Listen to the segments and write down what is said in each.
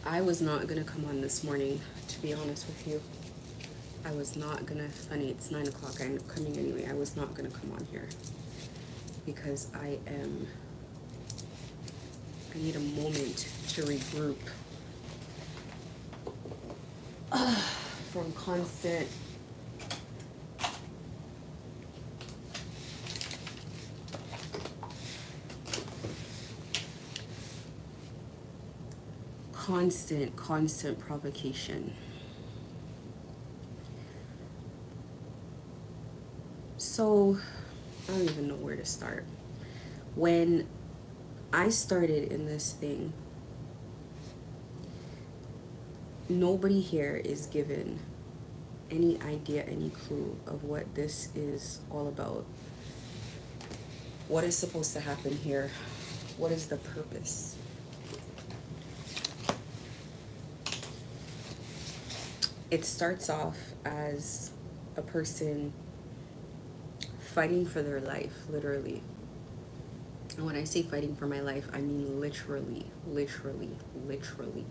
I was not gonna come on this morning, to be honest with you. I was not gonna, funny, it's 9 o'clock, I end up coming anyway. I was not gonna come on here because I need a moment to regroup from constant provocation. So, I don't even know where to start. When I started in this thing, nobody here is given any idea, any clue of what this is all about. What is supposed to happen here? What is the purpose? It starts off as a person fighting for their life, literally. And when I say fighting for my life, I mean literally, literally, literally.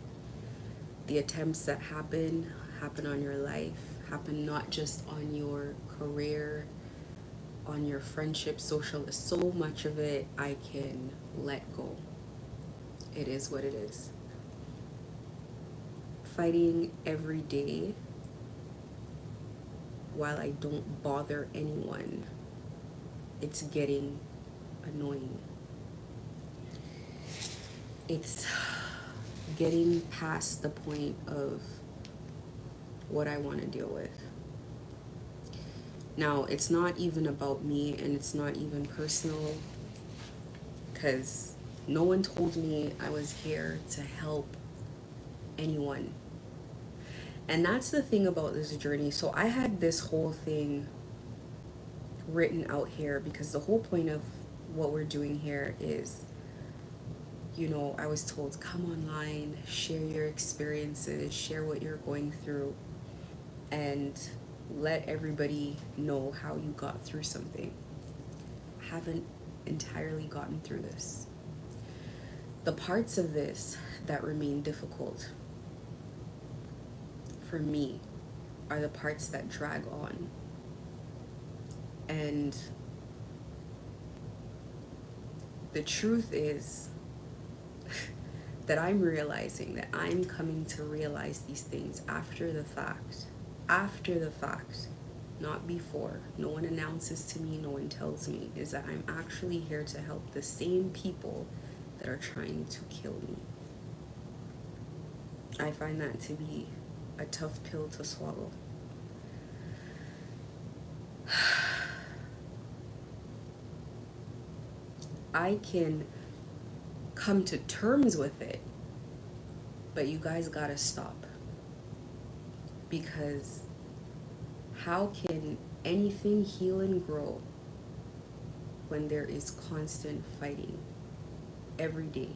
The attempts that happen on your life, happen not just on your career, on your friendship, social. So much of it I can let go. It is what it is. Fighting every day while I don't bother anyone, it's getting annoying. It's getting past the point of what I want to deal with. Now, it's not even about me, and it's not even personal, because no one told me I was here to help anyone. And that's the thing about this journey. So I had this whole thing written out here because the whole point of what we're doing here is, you know, I was told, come online, share your experiences, share what you're going through, and let everybody know how you got through something. I haven't entirely gotten through this. The parts of this that remain difficult for me are the parts that drag on. And the truth is that I'm realizing that I'm coming to realize these things after the fact. After the fact, not before. No one announces to me, no one tells me, is that I'm actually here to help the same people that are trying to kill me. I find that to be a tough pill to swallow. I can come to terms with it, but you guys gotta stop. Because how can anything heal and grow when there is constant fighting every day?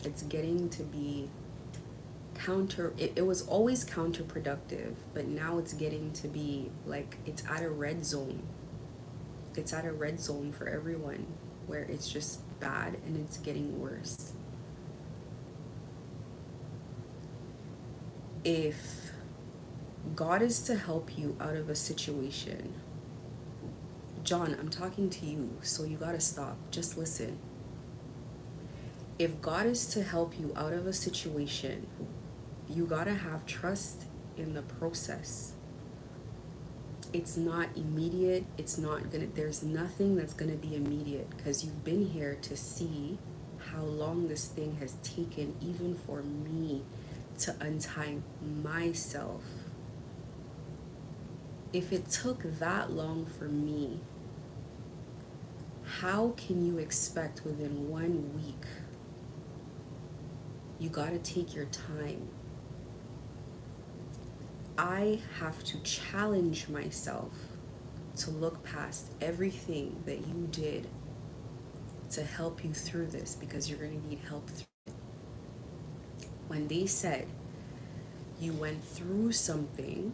It's getting to be it was always counterproductive, but now it's getting to be like it's at a red zone. It's at a red zone for everyone where it's just bad and it's getting worse. If God is to help you out of a situation, John, I'm talking to you, so you gotta stop. Just listen. If God is to help you out of a situation, you gotta have trust in the process. It's not immediate. There's nothing that's gonna be immediate, because you've been here to see how long this thing has taken, even for me to untie myself. If it took that long for me, how can you expect within 1 week? You gotta take your time. I have to challenge myself to look past everything that you did to help you through this, because you're going to need help through it. When they said you went through something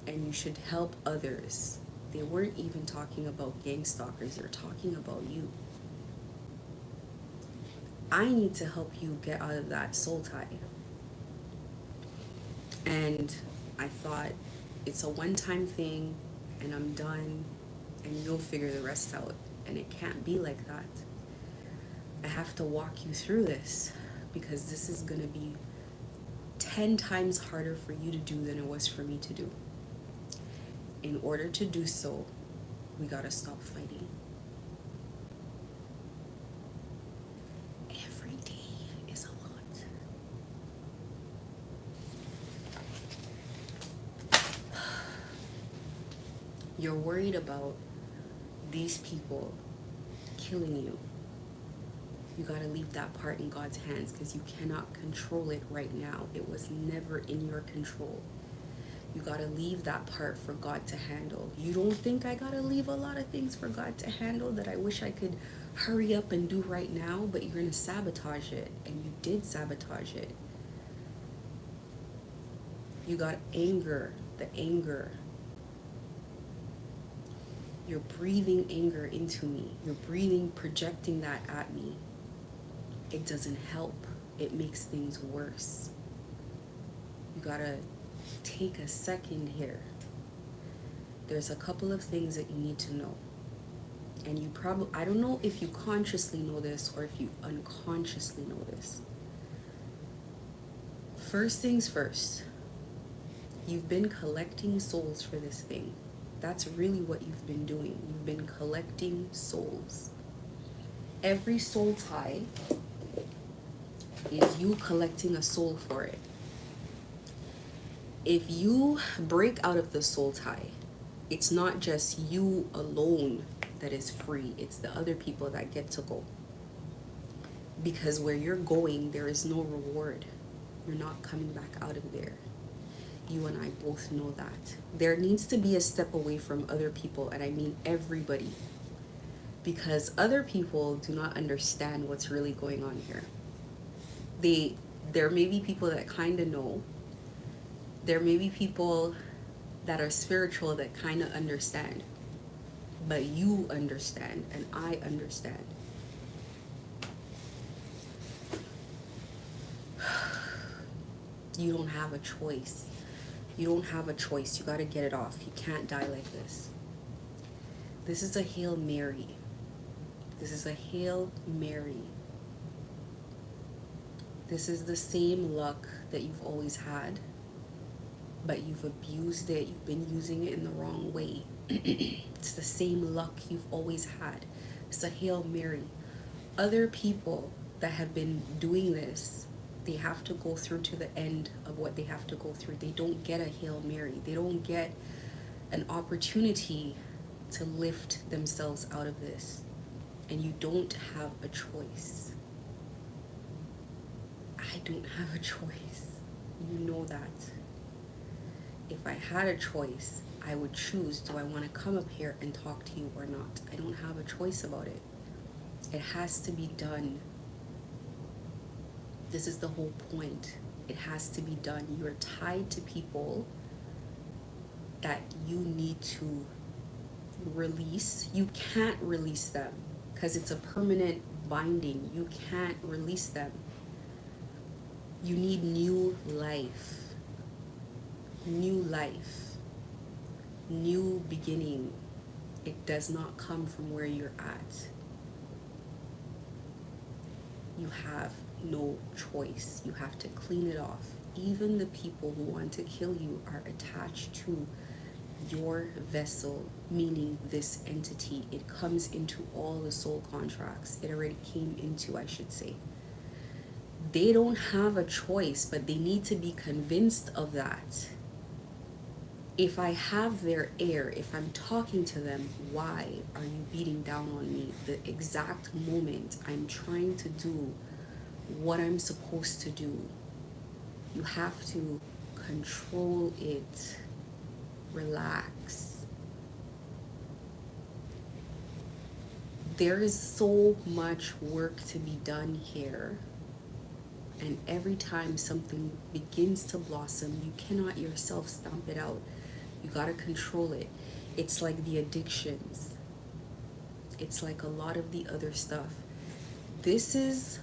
and you should help others, they weren't even talking about gang stalkers, they're talking about you. I need to help you get out of that soul tie. And I thought it's a one-time thing and I'm done and you'll figure the rest out. And it can't be like that. I have to walk you through this because this is going to be 10 times harder for you to do than it was for me to do. In order to do so, we got to stop fighting. Every day is a lot. You're worried about these people killing you. You got to leave that part in God's hands because you cannot control it right now. It was never in your control. You got to leave that part for God to handle. You don't think I got to leave a lot of things for God to handle that I wish I could hurry up and do right now, but you're going to sabotage it, and you did sabotage it. You got anger, the anger. You're breathing anger into me. You're breathing, projecting that at me. It doesn't help. It makes things worse. You gotta take a second here. There's a couple of things that you need to know. And you probably, I don't know if you consciously know this or if you unconsciously know this. First things first, you've been collecting souls for this thing. That's really what you've been doing. You've been collecting souls. Every soul tie is you collecting a soul for it. If you break out of the soul tie, it's not just you alone that is free. It's the other people that get to go. Because where you're going, there is no reward. You're not coming back out of there. You and I both know that. There needs to be a step away from other people, and I mean everybody. Because other people do not understand what's really going on here. There may be people that kind of know. There may be people that are spiritual that kind of understand. But you understand, and I understand. You don't have a choice. You don't have a choice. You got to get it off. You can't die like this. This is a Hail Mary. This is a Hail Mary. This is the same luck that you've always had, but you've abused it. You've been using it in the wrong way. It's the same luck you've always had. It's a Hail Mary. Other people that have been doing this, they have to go through to the end of what they have to go through. They don't get a Hail Mary. They don't get an opportunity to lift themselves out of this. And you don't have a choice. I don't have a choice. You know that. If I had a choice, I would choose, do I want to come up here and talk to you or not? I don't have a choice about it. It has to be done. This is the whole point. It has to be done. You are tied to people that you need to release. You can't release them because it's a permanent binding. You can't release them. You need new life. New life. New beginning. It does not come from where you're at. You have no choice. You have to clean it off. Even the people who want to kill you are attached to your vessel, meaning this entity. It comes into all the soul contracts. It already came into, I should say. They don't have a choice, but they need to be convinced of that. If I have their ear, if I'm talking to them, why are you beating down on me? The exact moment I'm trying to do what I'm supposed to do. You have to control it. Relax. There is so much work to be done here. And every time something begins to blossom, you cannot yourself stamp it out. You gotta control it. It's like the addictions. It's like a lot of the other stuff. This is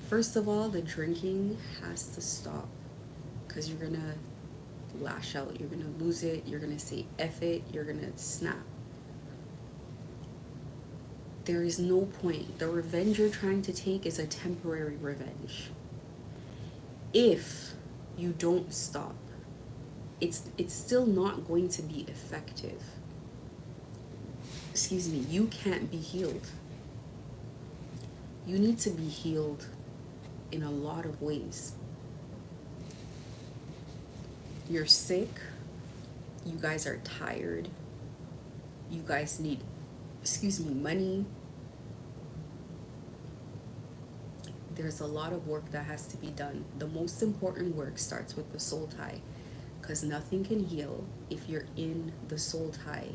First of all, the drinking has to stop because you're gonna lash out, you're gonna lose it, you're gonna say F it, you're gonna snap. There is no point. The revenge you're trying to take is a temporary revenge. If you don't stop, it's still not going to be effective. Excuse me, you can't be healed. You need to be healed in a lot of ways. You're sick, you guys are tired, you guys need, excuse me, money. There's a lot of work that has to be done. The most important work starts with the soul tie, because nothing can heal if you're in the soul tie.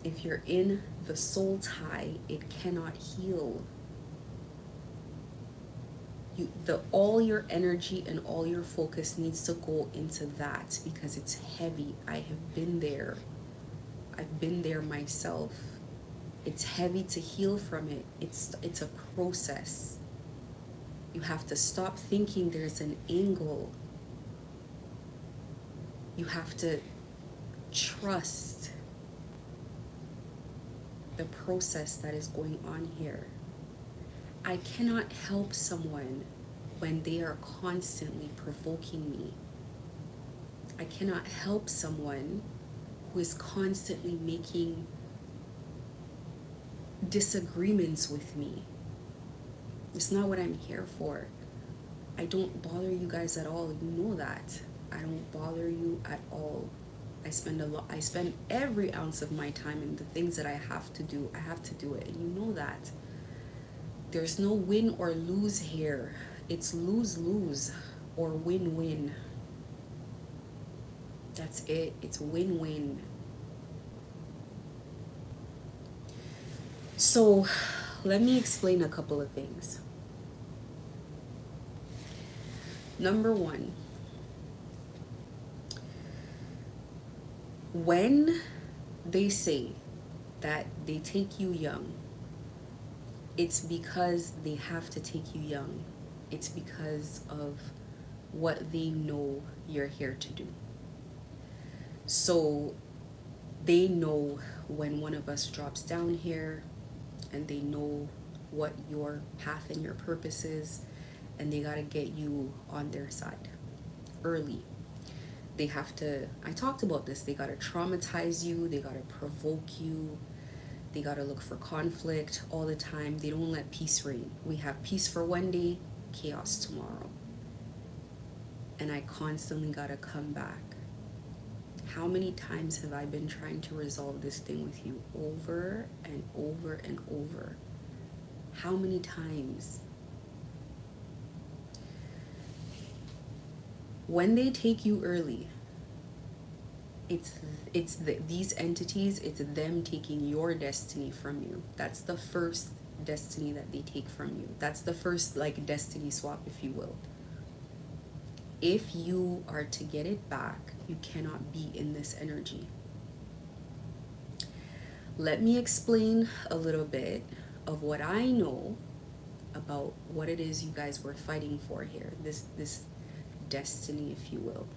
If you're in the soul tie, it cannot heal. All your energy and all your focus needs to go into that because it's heavy. I have been there. I've been there myself. It's heavy to heal from it. It's a process. You have to stop thinking there's an angle. You have to trust the process that is going on here. I cannot help someone when they are constantly provoking me. I cannot help someone who is constantly making disagreements with me. It's not what I'm here for. I don't bother you guys at all. You know that. I don't bother you at all. I spend every ounce of my time in the things that I have to do. I have to do it, and you know that. There's no win or lose here. It's lose-lose or win-win. That's it. It's win-win. So, let me explain a couple of things. Number one, when they say that they take you young, it's because they have to take you young. It's because of what they know you're here to do. So they know when one of us drops down here, and they know what your path and your purpose is, and they got to get you on their side early. They have to, I talked about this, they got to traumatize you, they got to provoke you, they got to look for conflict all the time. They don't let peace reign. We have peace for one day, chaos tomorrow. And I constantly got to come back. How many times have I been trying to resolve this thing with you? Over and over and over. How many times? When they take you early, these entities, it's them taking your destiny from you. That's the first destiny that they take from you. That's the first destiny swap, if you will. If you are to get it back, you cannot be in this energy. Let me explain a little bit of what I know about what it is you guys were fighting for here. This destiny, if you will.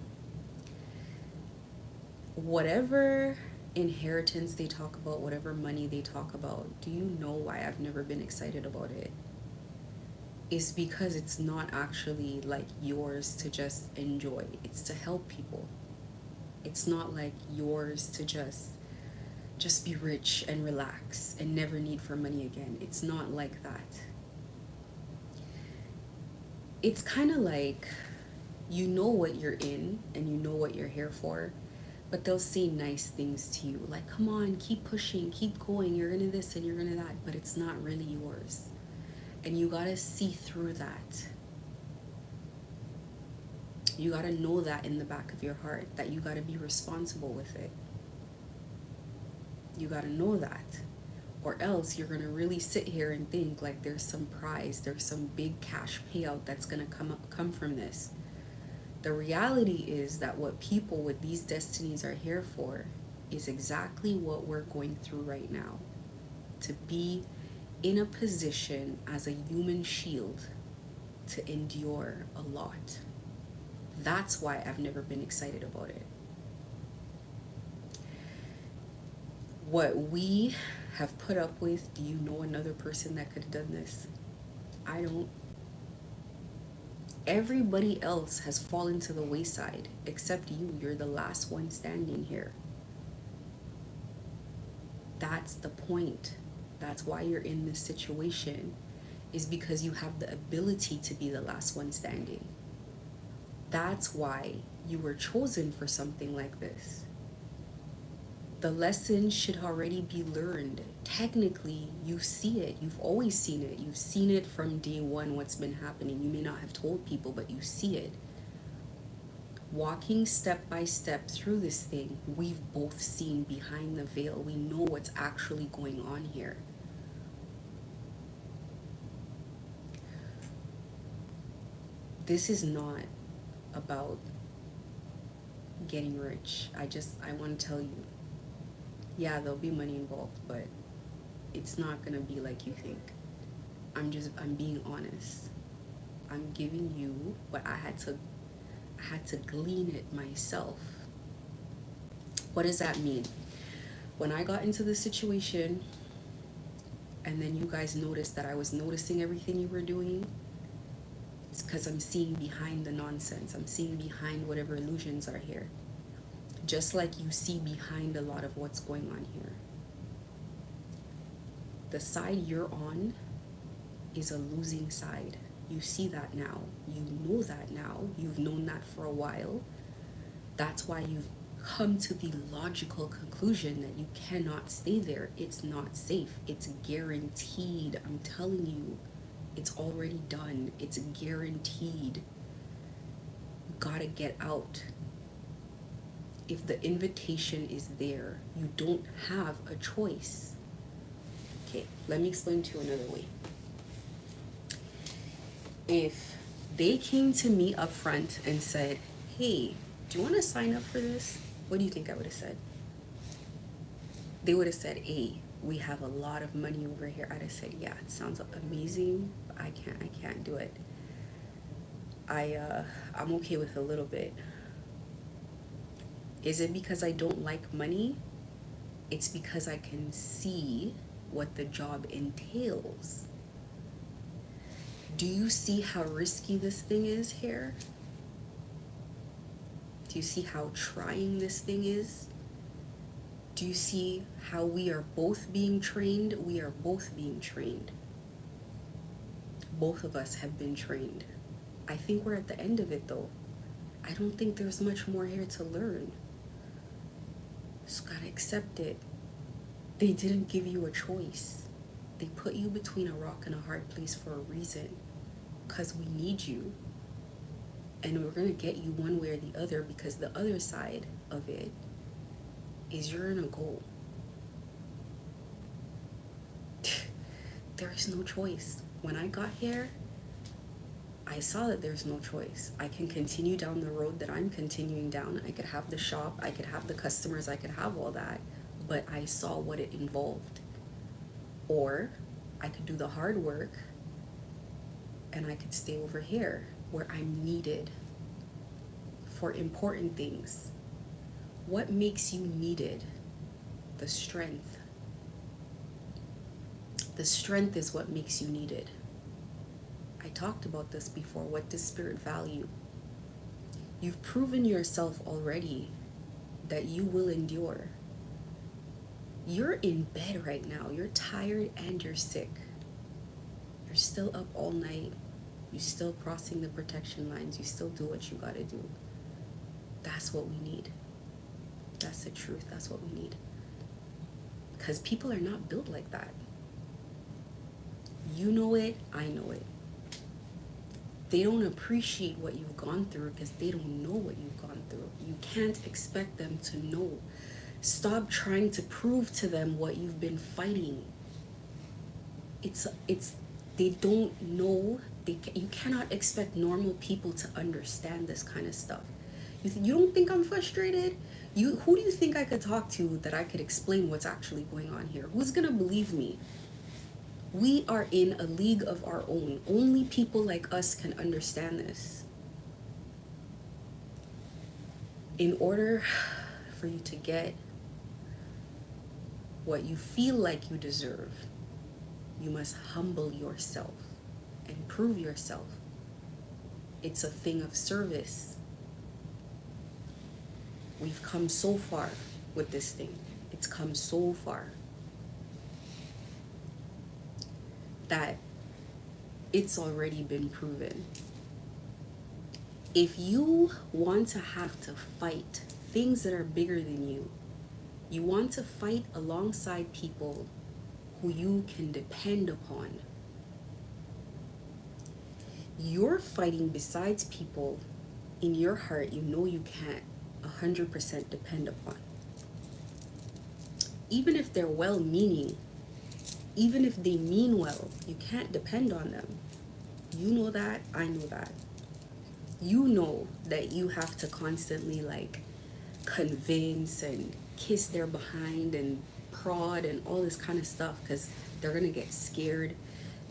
Whatever inheritance they talk about, whatever money they talk about, do you know why I've never been excited about it? Is because it's not actually yours to just enjoy. It's to help people. It's not yours to just be rich and relax and never need for money again. It's not like that. It's kind of you know what you're in and you know what you're here for, but they'll say nice things to you, come on, keep pushing, keep going, you're gonna this and you're gonna that, but it's not really yours. And you gotta see through that. You gotta know that in the back of your heart, that you gotta be responsible with it. You gotta know that. Or else you're gonna really sit here and think there's some prize, there's some big cash payout that's gonna come from this. The reality is that what people with these destinies are here for is exactly what we're going through right now. To be in a position as a human shield to endure a lot. That's why I've never been excited about it. What we have put up with, do you know another person that could have done this? I don't. Everybody else has fallen to the wayside except you. You're the last one standing here. That's the point. That's why you're in this situation, is because you have the ability to be the last one standing. That's why you were chosen for something like this. The lesson should already be learned. Technically, you see it. You've always seen it. You've seen it from day one, what's been happening. You may not have told people, but you see it. Walking step by step through this thing, we've both seen behind the veil. We know what's actually going on here. This is not about getting rich. I want to tell you, yeah, there'll be money involved, but it's not gonna be like you think. I'm being honest. I'm giving you what I had to glean it myself. What does that mean? When I got into the situation, and then you guys noticed that I was noticing everything you were doing, it's because I'm seeing behind the nonsense. I'm seeing behind whatever illusions are here. Just like you see behind a lot of what's going on here. The side you're on is a losing side. You see that now. You know that now. You've known that for a while. That's why you've come to the logical conclusion that you cannot stay there. It's not safe. It's guaranteed. I'm telling you, it's already done. It's guaranteed. You gotta get out. If the invitation is there, you don't have a choice. Okay, let me explain to you another way. If they came to me up front and said, hey, do you want to sign up for this? What do you think I would have said? They would have said, hey, we have a lot of money over here. I'd have said, yeah, it sounds amazing, but I can't do it. I'm okay with a little bit. Is it because I don't like money? It's because I can see what the job entails. Do you see how risky this thing is here? Do you see how trying this thing is? Do you see how we are both being trained? We are both being trained. Both of us have been trained. I think we're at the end of it though. I don't think there's much more here to learn. Just gotta accept it. They didn't give you a choice. They put you between a rock and a hard place for a reason. Because we need you. And we're gonna get you one way or the other, because the other side of it is you're in a goal. There is no choice. When I got here, I saw that there's no choice. I can continue down the road that I'm continuing down. I could have the shop, I could have the customers, I could have all that, but I saw what it involved. Or I could do the hard work and I could stay over here where I'm needed for important things. What makes you needed? The strength. The strength is what makes you needed. I talked about this before. What does spirit value? You've proven yourself already that you will endure. You're in bed right now. You're tired and you're sick. You're still up all night. You're still crossing the protection lines. You still do what you gotta do. That's what we need. That's the truth. That's what we need. Because people are not built like that. You know it. I know it. They don't appreciate what you've gone through because they don't know what you've gone through. You can't expect them to know. Stop trying to prove to them what you've been fighting. They don't know. You cannot expect normal people to understand this kind of stuff. You don't think I'm frustrated? Who do you think I could talk to that I could explain what's actually going on here? Who's gonna believe me? We are in a league of our own. Only people like us can understand this. In order for you to get what you feel like you deserve, you must humble yourself and prove yourself. It's a thing of service. We've come so far with this thing. It's come so far that it's already been proven. If you want to have to fight things that are bigger than you, you want to fight alongside people who you can depend upon. You're fighting besides people in your heart you know you can't 100% depend upon. Even if they're well-meaning, even if they mean well, you can't depend on them. You know that, I know that. You know that you have to constantly like convince and kiss their behind and prod and all this kind of stuff because they're gonna get scared.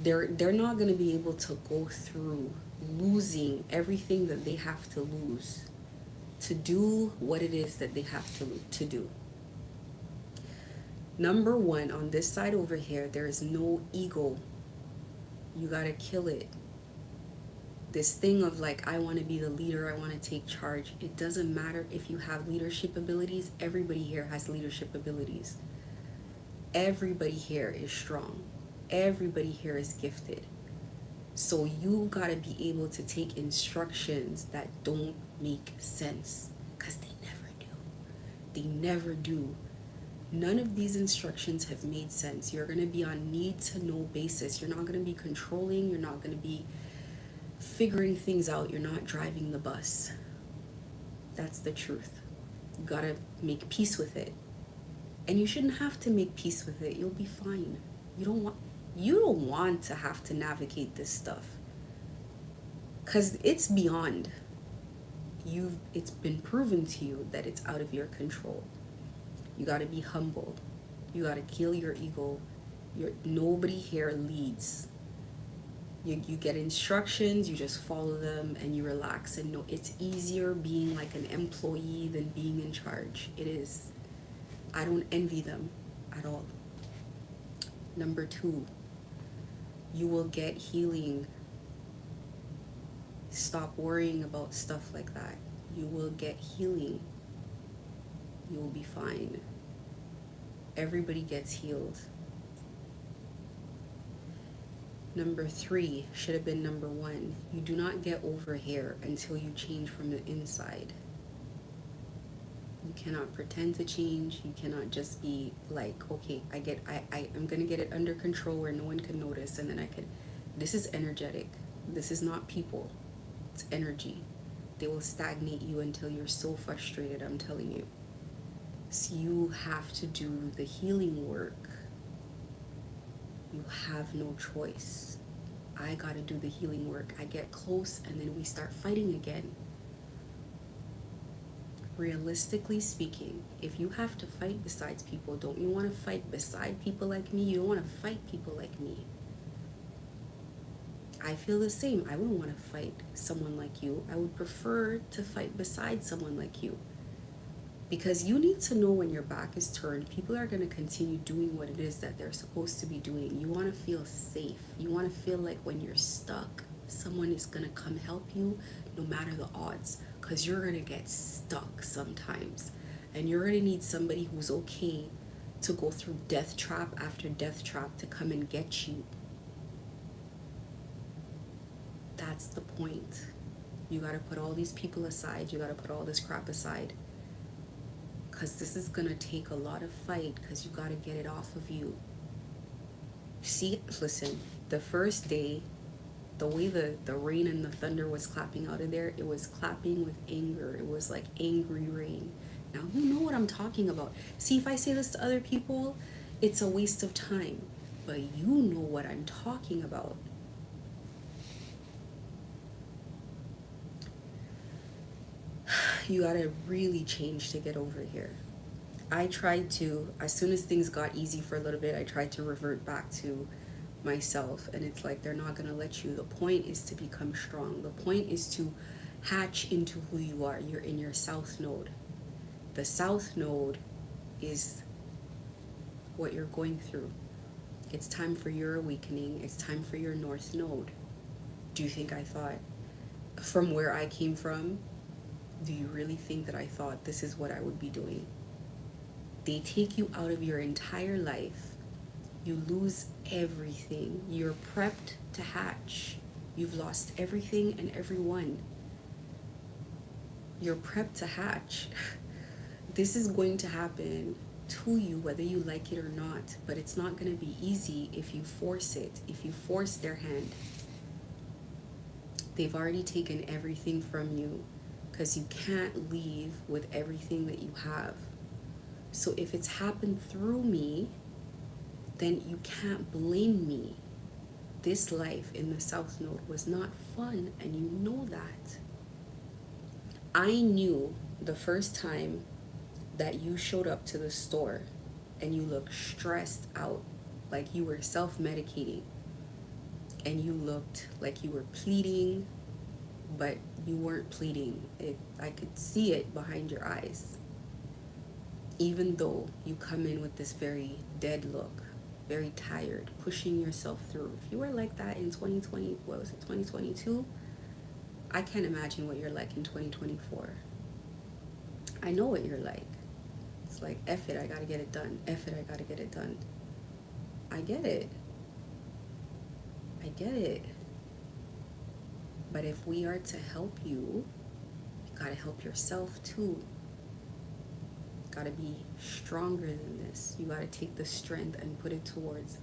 They're not gonna be able to go through losing everything that they have to lose to do what it is that they have to do. Number one, on this side over here, there is no ego. You gotta kill it. This thing of like, I want to be the leader, I want to take charge. It doesn't matter if you have leadership abilities. Everybody here has leadership abilities. Everybody here is strong. Everybody here is gifted. So you gotta be able to take instructions that don't make sense, because they never do. They never do. None of these instructions have made sense. You're gonna be on need to know basis. You're not gonna be controlling. You're not gonna be figuring things out. You're not driving the bus. That's the truth. You gotta make peace with it. And you shouldn't have to make peace with it. You'll be fine. You don't want to have to navigate this stuff. 'Cause it's beyond. It's been proven to you that it's out of your control. You gotta be humble. You gotta kill your ego. Nobody here leads. You get instructions, you just follow them and you relax and know it's easier being like an employee than being in charge. It is. I don't envy them at all. Number two, you will get healing. Stop worrying about stuff like that. You will get healing. You will be fine. Everybody gets healed. Number three should have been number one. You do not get over here until you change from the inside. You cannot pretend to change. You cannot just be like, okay, I'm gonna get it under control where no one can notice, and then this is energetic. This is not people. It's energy. They will stagnate you until you're so frustrated, I'm telling you. So you have to do the healing work. You have no choice. I gotta do the healing work. I get close and then we start fighting again. Realistically speaking, if you have to fight besides people, don't you want to fight beside people like me? You don't want to fight people like me. I feel the same. I wouldn't want to fight someone like you. I would prefer to fight beside someone like you. Because you need to know when your back is turned, people are going to continue doing what it is that they're supposed to be doing. You want to feel safe. You want to feel like when you're stuck, someone is going to come help you no matter the odds. Because you're going to get stuck sometimes. And you're going to need somebody who's okay to go through death trap after death trap to come and get you. That's the point. You got to put all these people aside. You got to put all this crap aside. Because this is going to take a lot of fight, because you got to get it off of you. See, listen, the first day, the way the rain and the thunder was clapping out of there, it was clapping with anger. It was like angry rain. Now, you know what I'm talking about. See, if I say this to other people, it's a waste of time. But you know what I'm talking about. You gotta really change to get over here. I tried to, as soon as things got easy for a little bit, I tried to revert back to myself, and it's like they're not gonna let you. The point is to become strong. The point is to hatch into who you are. You're in your south node. The south node is what you're going through. It's time for your awakening. It's time for your north node. Do you think I thought, from where I came from, do you really think that I thought this is what I would be doing? They take you out of your entire life. You lose everything. You're prepped to hatch. You've lost everything and everyone. You're prepped to hatch. This is going to happen to you whether you like it or not, but it's not going to be easy if you force it, if you force their hand. They've already taken everything from you because you can't leave with everything that you have. So if it's happened through me, then you can't blame me. This life in the South Node was not fun, and you know that. I knew the first time that you showed up to the store and you looked stressed out, like you were self-medicating, and you looked like you were pleading, but you weren't pleading. I could see it behind your eyes. Even though you come in with this very dead look, very tired, pushing yourself through. If you were like that in 2020, what was it, 2022? I can't imagine what you're like in 2024. I know what you're like. It's like, F it, I gotta get it done. F it, I gotta get it done. I get it. I get it. But if we are to help you, you gotta help yourself too. You gotta be stronger than this. You gotta take the strength and put it towards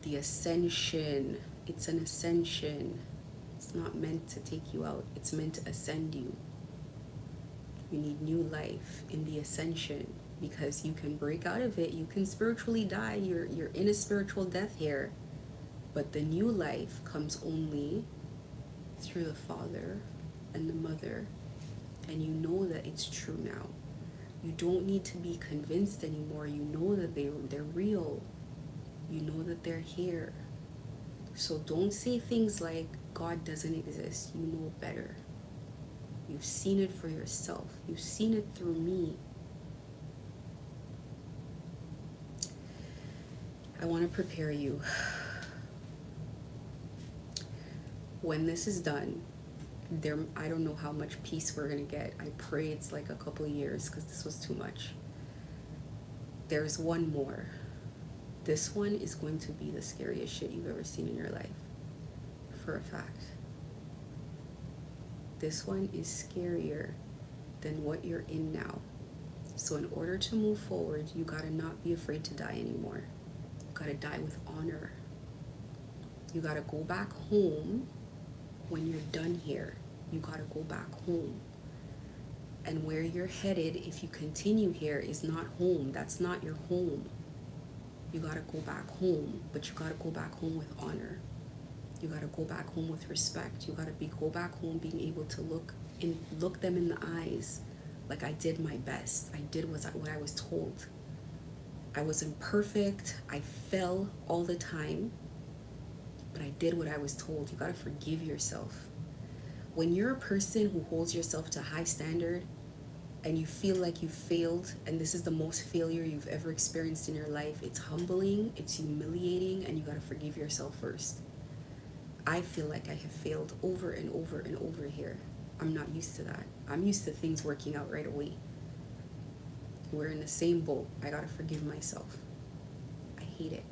the ascension. It's an ascension. It's not meant to take you out. It's meant to ascend you. You need new life in the ascension, because you can break out of it. You can spiritually die. You're in a spiritual death here. But the new life comes only through the Father and the Mother. And you know that it's true now. You don't need to be convinced anymore. You know that they're real. You know that they're here. So don't say things like God doesn't exist. You know better. You've seen it for yourself. You've seen it through me. I want to prepare you. When this is done, I don't know how much peace we're going to get. I pray it's like a couple of years, because this was too much. There's one more. This one is going to be the scariest shit you've ever seen in your life. For a fact. This one is scarier than what you're in now. So in order to move forward, you gotta not be afraid to die anymore. You gotta die with honor. You gotta go back home when you're done here. You gotta go back home. And where you're headed, if you continue here, is not home. That's not your home. You gotta go back home, but you gotta go back home with honor. You gotta go back home with respect. You gotta go back home being able to look them in the eyes like I did my best. I did what I was told. I wasn't perfect. I fell all the time, but I did what I was told. You gotta forgive yourself. When you're a person who holds yourself to a high standard and you feel like you failed, and this is the most failure you've ever experienced in your life, it's humbling, it's humiliating, and you gotta forgive yourself first. I feel like I have failed over and over and over here. I'm not used to that. I'm used to things working out right away. We're in the same boat. I gotta forgive myself. I hate it.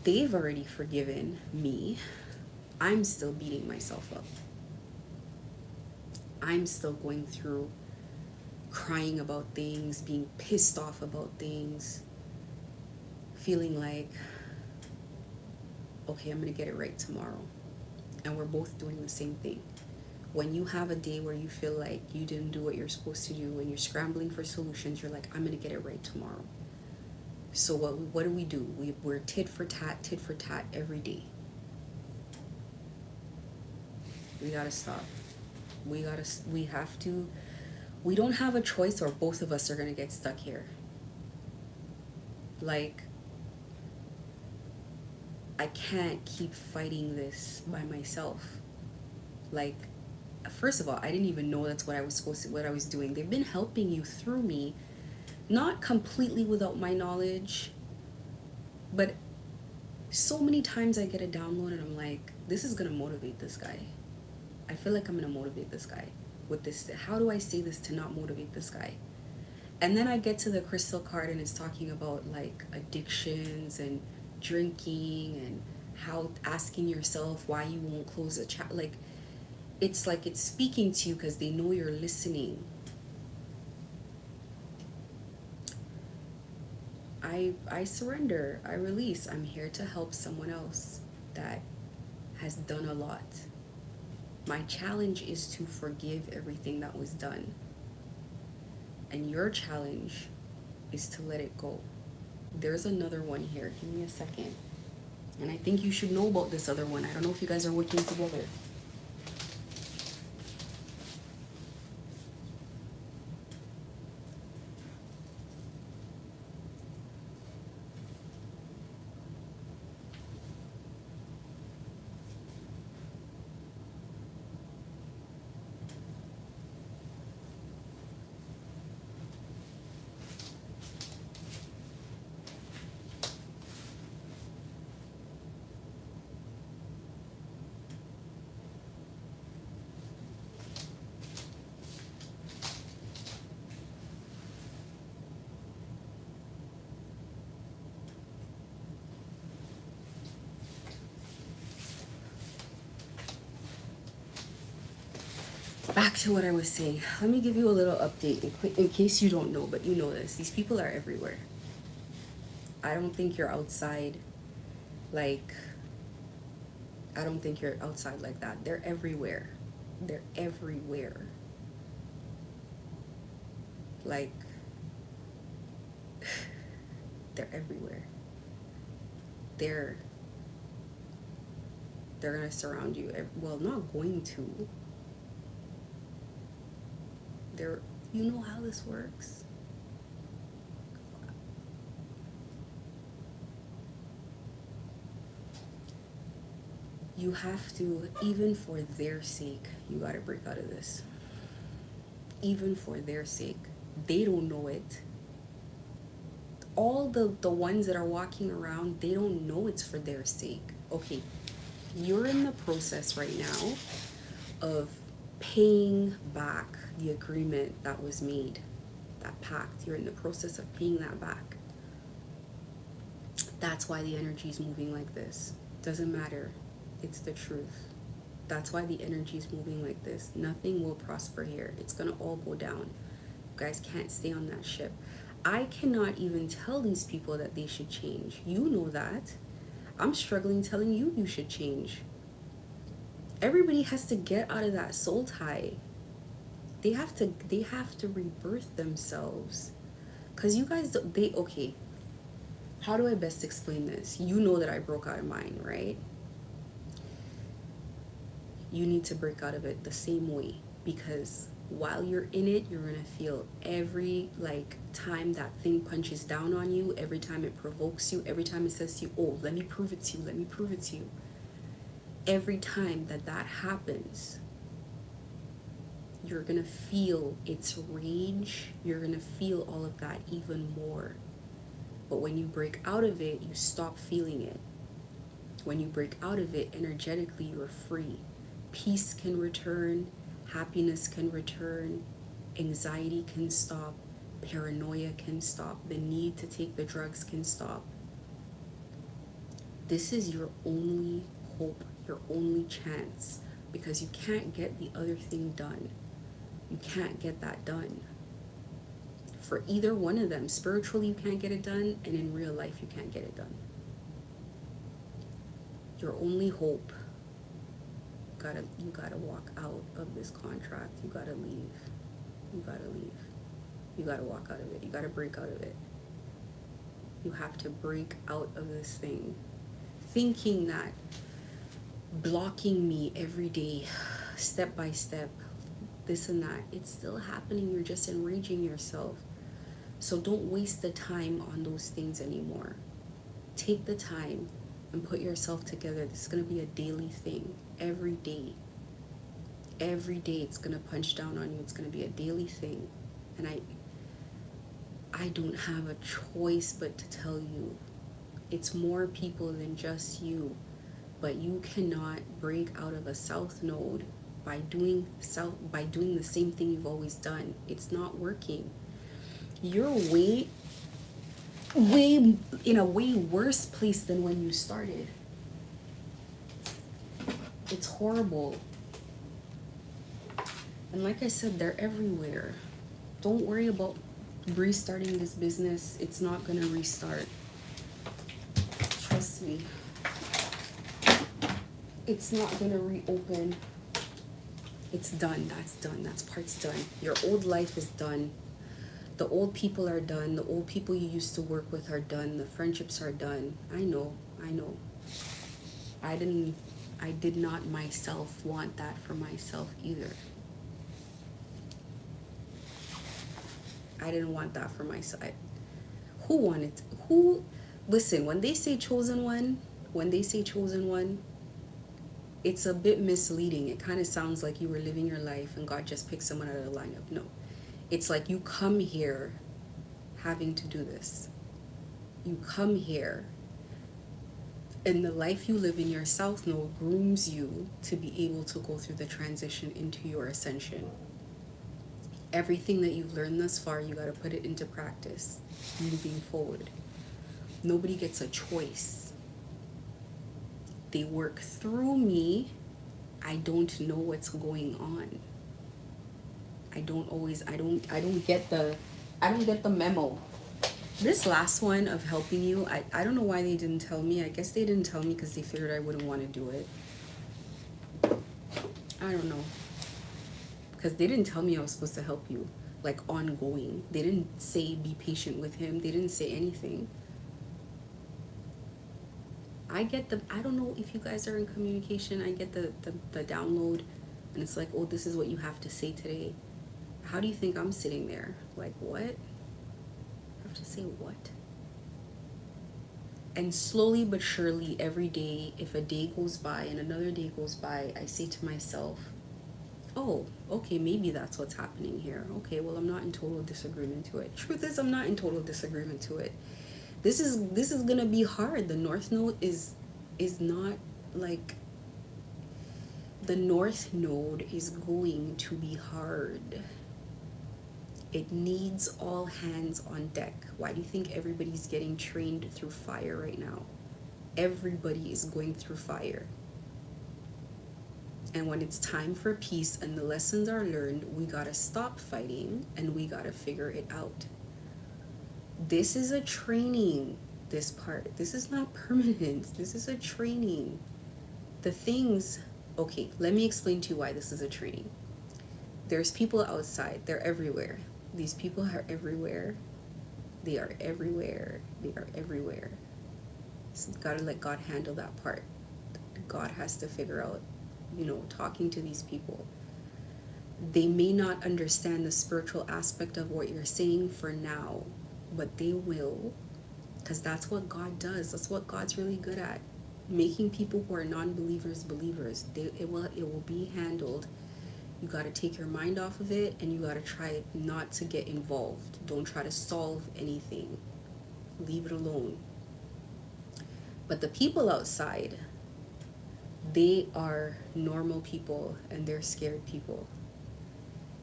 They've already forgiven me. I'm still beating myself up. I'm still going through crying about things, being pissed off about things, feeling like, okay, I'm gonna get it right tomorrow. And we're both doing the same thing. When you have a day where you feel like you didn't do what you're supposed to do, when you're scrambling for solutions, you're like, I'm gonna get it right tomorrow. So what do? We're tit for tat every day. We gotta stop. We have to. We don't have a choice, or both of us are gonna get stuck here. Like, I can't keep fighting this by myself. Like, first of all, I didn't even know that's what I was supposed to, what I was doing. They've been helping you through me, not completely without my knowledge, but so many times I get a download and I'm like, this is gonna motivate this guy. I feel like I'm gonna motivate this guy with this. How do I say this to not motivate this guy? And then I get to the crystal card and it's talking about like addictions and drinking and how asking yourself why you won't close a chat. Like it's speaking to you because they know you're listening. I surrender. I release. I'm here to help someone else that has done a lot. My challenge is to forgive everything that was done. And your challenge is to let it go. There's another one here. Give me a second. And I think you should know about this other one. I don't know if you guys are working together. Back to what I was saying. Let me give you a little update in case you don't know, but you know this. These people are everywhere. I don't think you're outside like I don't think you're outside like that. They're everywhere. They're everywhere. Like they're everywhere. They're they're gonna surround you. Well, not going to. They're you know how this works. You have to, even for their sake, you gotta break out of this. Even for their sake. They don't know it. All the ones that are walking around, they don't know it's for their sake. Okay, you're in the process right now of paying back the agreement that was made, that pact. You're in the process of paying that back. That's why the energy is moving like this. Doesn't matter. It's the truth. That's why the energy is moving like this. Nothing will prosper here. It's gonna all go down. You guys can't stay on that ship. I cannot even tell these people that they should change. You know that. I'm struggling telling you you should change. Everybody has to get out of that soul tie. They have to rebirth themselves. Cause you guys okay. How do I best explain this? You know that I broke out of mine, right? You need to break out of it the same way, because while you're in it, you're gonna feel every like time that thing punches down on you, every time it provokes you, every time it says to you, oh, let me prove it to you, let me prove it to you. Every time that that happens, you're gonna feel its rage, you're gonna feel all of that even more. But when you break out of it, you stop feeling it. When you break out of it energetically, you're free. Peace can return, happiness can return, anxiety can stop, paranoia can stop, the need to take the drugs can stop. This is your only hope, your only chance, because you can't get the other thing done. You can't get that done. For either one of them, spiritually you can't get it done, and in real life you can't get it done. Your only hope, you gotta walk out of this contract. You gotta leave. You gotta leave. You gotta walk out of it. You gotta break out of it. You have to break out of this thing. Thinking that blocking me every day, step by step, this and that, it's still happening. You're just enraging yourself. So don't waste the time on those things anymore. Take the time, and put yourself together. This is going to be a daily thing. Every day. Every day it's going to punch down on you. It's going to be a daily thing. And I don't have a choice but to tell you, it's more people than just you. But you cannot break out of a south node by doing the same thing you've always done. It's not working. You're way in a way worse place than when you started. It's horrible. And like I said, they're everywhere. Don't worry about restarting this business. It's not gonna restart. Trust me. It's not gonna reopen. It's done. That's done. That's part's done. Your old life is done. The old people are done. The old people you used to work with are done. The friendships are done. I know. I did not myself want that for myself either. I didn't want that for myself. Listen, when they say chosen one, it's a bit misleading. It kind of sounds like you were living your life and God just picked someone out of the lineup. No. It's like you come here having to do this. You come here and the life you live in your South Node grooms you to be able to go through the transition into your ascension. Everything that you've learned thus far, you got to put it into practice moving forward. Nobody gets a choice. They work through me. I don't know what's going on. I don't get the memo. This last one of helping you, I don't know why they didn't tell me. I guess they didn't tell me because they figured I wouldn't want to do it. I don't know. Because they didn't tell me I was supposed to help you, like ongoing. They didn't say be patient with him. They didn't say anything. I don't know if you guys are in communication. I get the download and it's like, oh, this is what you have to say today. How do you think I'm sitting there? Like, what? I have to say what? And slowly but surely, every day, if a day goes by and another day goes by, I say to myself, oh, okay, maybe that's what's happening here. Okay, well, I'm not in total disagreement to it. Truth is, I'm not in total disagreement to it. This is gonna be hard. The North Node is not like, the North Node is going to be hard. It needs all hands on deck. Why do you think everybody's getting trained through fire right now? Everybody is going through fire. And when it's time for peace and the lessons are learned, we gotta stop fighting and we gotta figure it out. This is a training, this part. This is not permanent. This is a training. Okay, let me explain to you why this is a training. There's people outside. They're everywhere. These people are everywhere. They are everywhere. They are everywhere. So gotta let God handle that part. God has to figure out, talking to these people. They may not understand the spiritual aspect of what you're saying for now, but they will, because that's what God does. That's what God's really good at. Making people who are non-believers believers. It will be handled. You got to take your mind off of it and you got to try not to get involved. Don't try to solve anything. Leave it alone. But the people outside, they are normal people and they're scared people.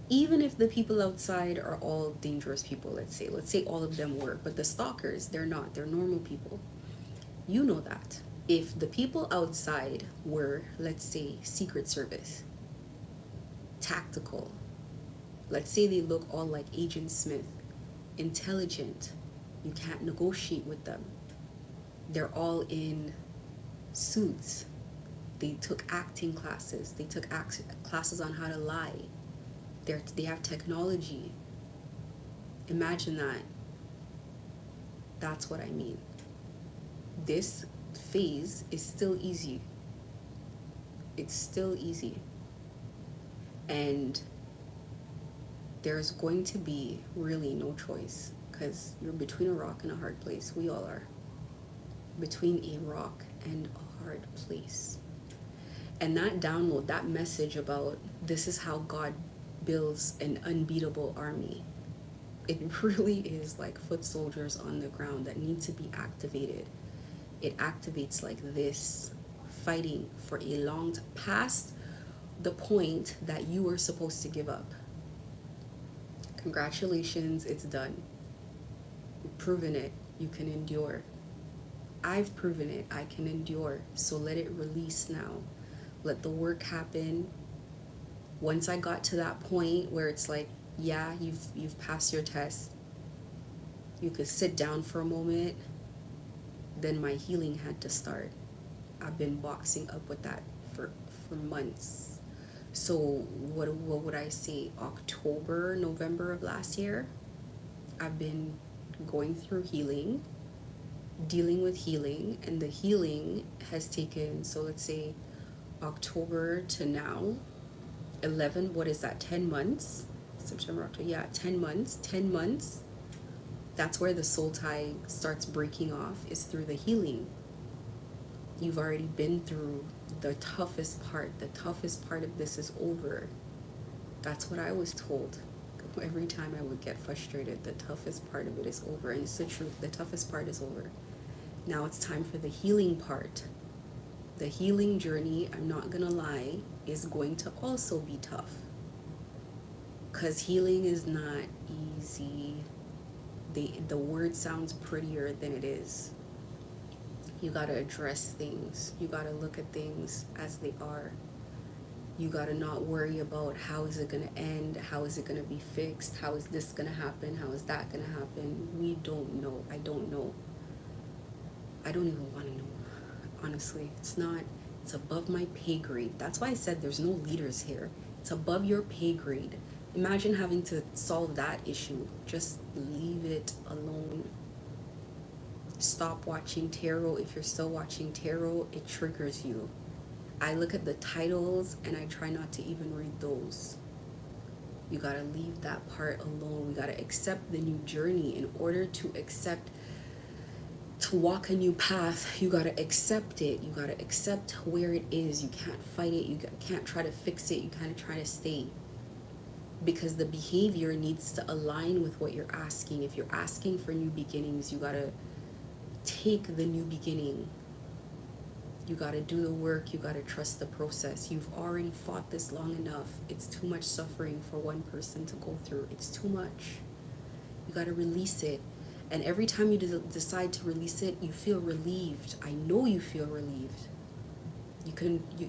Even if the people outside are all dangerous people, let's say all of them were, but the stalkers, they're not. They're normal people. You know that. If the people outside were, let's say, Secret Service, tactical, let's say they look all like Agent Smith, intelligent, you can't negotiate with them. They're all in suits. They took acting classes. They took classes on how to lie. They have technology. Imagine that. That's what I mean. This phase is still easy. It's still easy. And there's going to be really no choice because you're between a rock and a hard place. We all are. between a rock and a hard place. And that download, that message about this is how God builds an unbeatable army, it really is like foot soldiers on the ground that need to be activated. It activates like this, fighting for a long time, past the point that you were supposed to give up. Congratulations, it's done. You've proven it. You can endure. I've proven it. I can endure. So let it release now. Let the work happen. Once I got to that point where it's like, yeah, you've passed your test. You could sit down for a moment. Then my healing had to start. I've been boxing up with that for months. So what would I say? October, November of last year, I've been going through healing, dealing with healing, and the healing has taken, so let's say October to now, 11, what is that, 10 months? September, October, yeah, 10 months. 10 months, that's where the soul tie starts breaking off, is through the healing. You've already been through the toughest part. The toughest part of this is over. That's what I was told. Every time I would get frustrated, the toughest part of it is over. And it's the truth. The toughest part is over. Now it's time for the healing part. The healing journey, I'm not going to lie, is going to also be tough. Because healing is not easy. The word sounds prettier than it is. You got to address things. You got to look at things as they are. You got to not worry about how is it going to end? How is it going to be fixed? How is this going to happen? How is that going to happen? We don't know. I don't know. I don't even want to know. Honestly, it's above my pay grade. That's why I said there's no leaders here. It's above your pay grade. Imagine having to solve that issue. Just leave it alone. Stop watching tarot. If you're still watching tarot, it triggers you. I look at the titles and I try not to even read those. You gotta leave that part alone. We gotta accept the new journey. In order to walk a new path, you gotta accept it. You gotta accept where it is. You can't fight it. You can't try to fix it. You can't try to stay. Because the behavior needs to align with what you're asking. If you're asking for new beginnings, you gotta take the new beginning. You got to do the work. You got to trust the process. You've already fought this long enough. It's too much suffering for one person to go through. It's too much. You got to release it. And every time you decide to release it, you feel relieved. I know you feel relieved.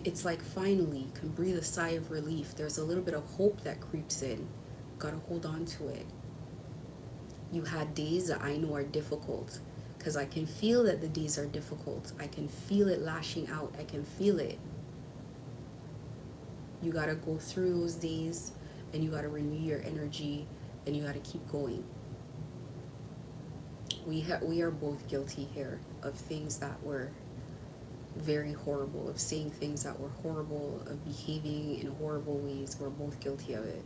It's like finally you can breathe a sigh of relief. There's a little bit of hope that creeps in. Got to hold on to it. You had days that I know are difficult. Because I can feel that the days are difficult. I can feel it lashing out. I can feel it. You got to go through those days and you got to renew your energy and you got to keep going. We are both guilty here of things that were very horrible, of saying things that were horrible, of behaving in horrible ways. We're both guilty of it.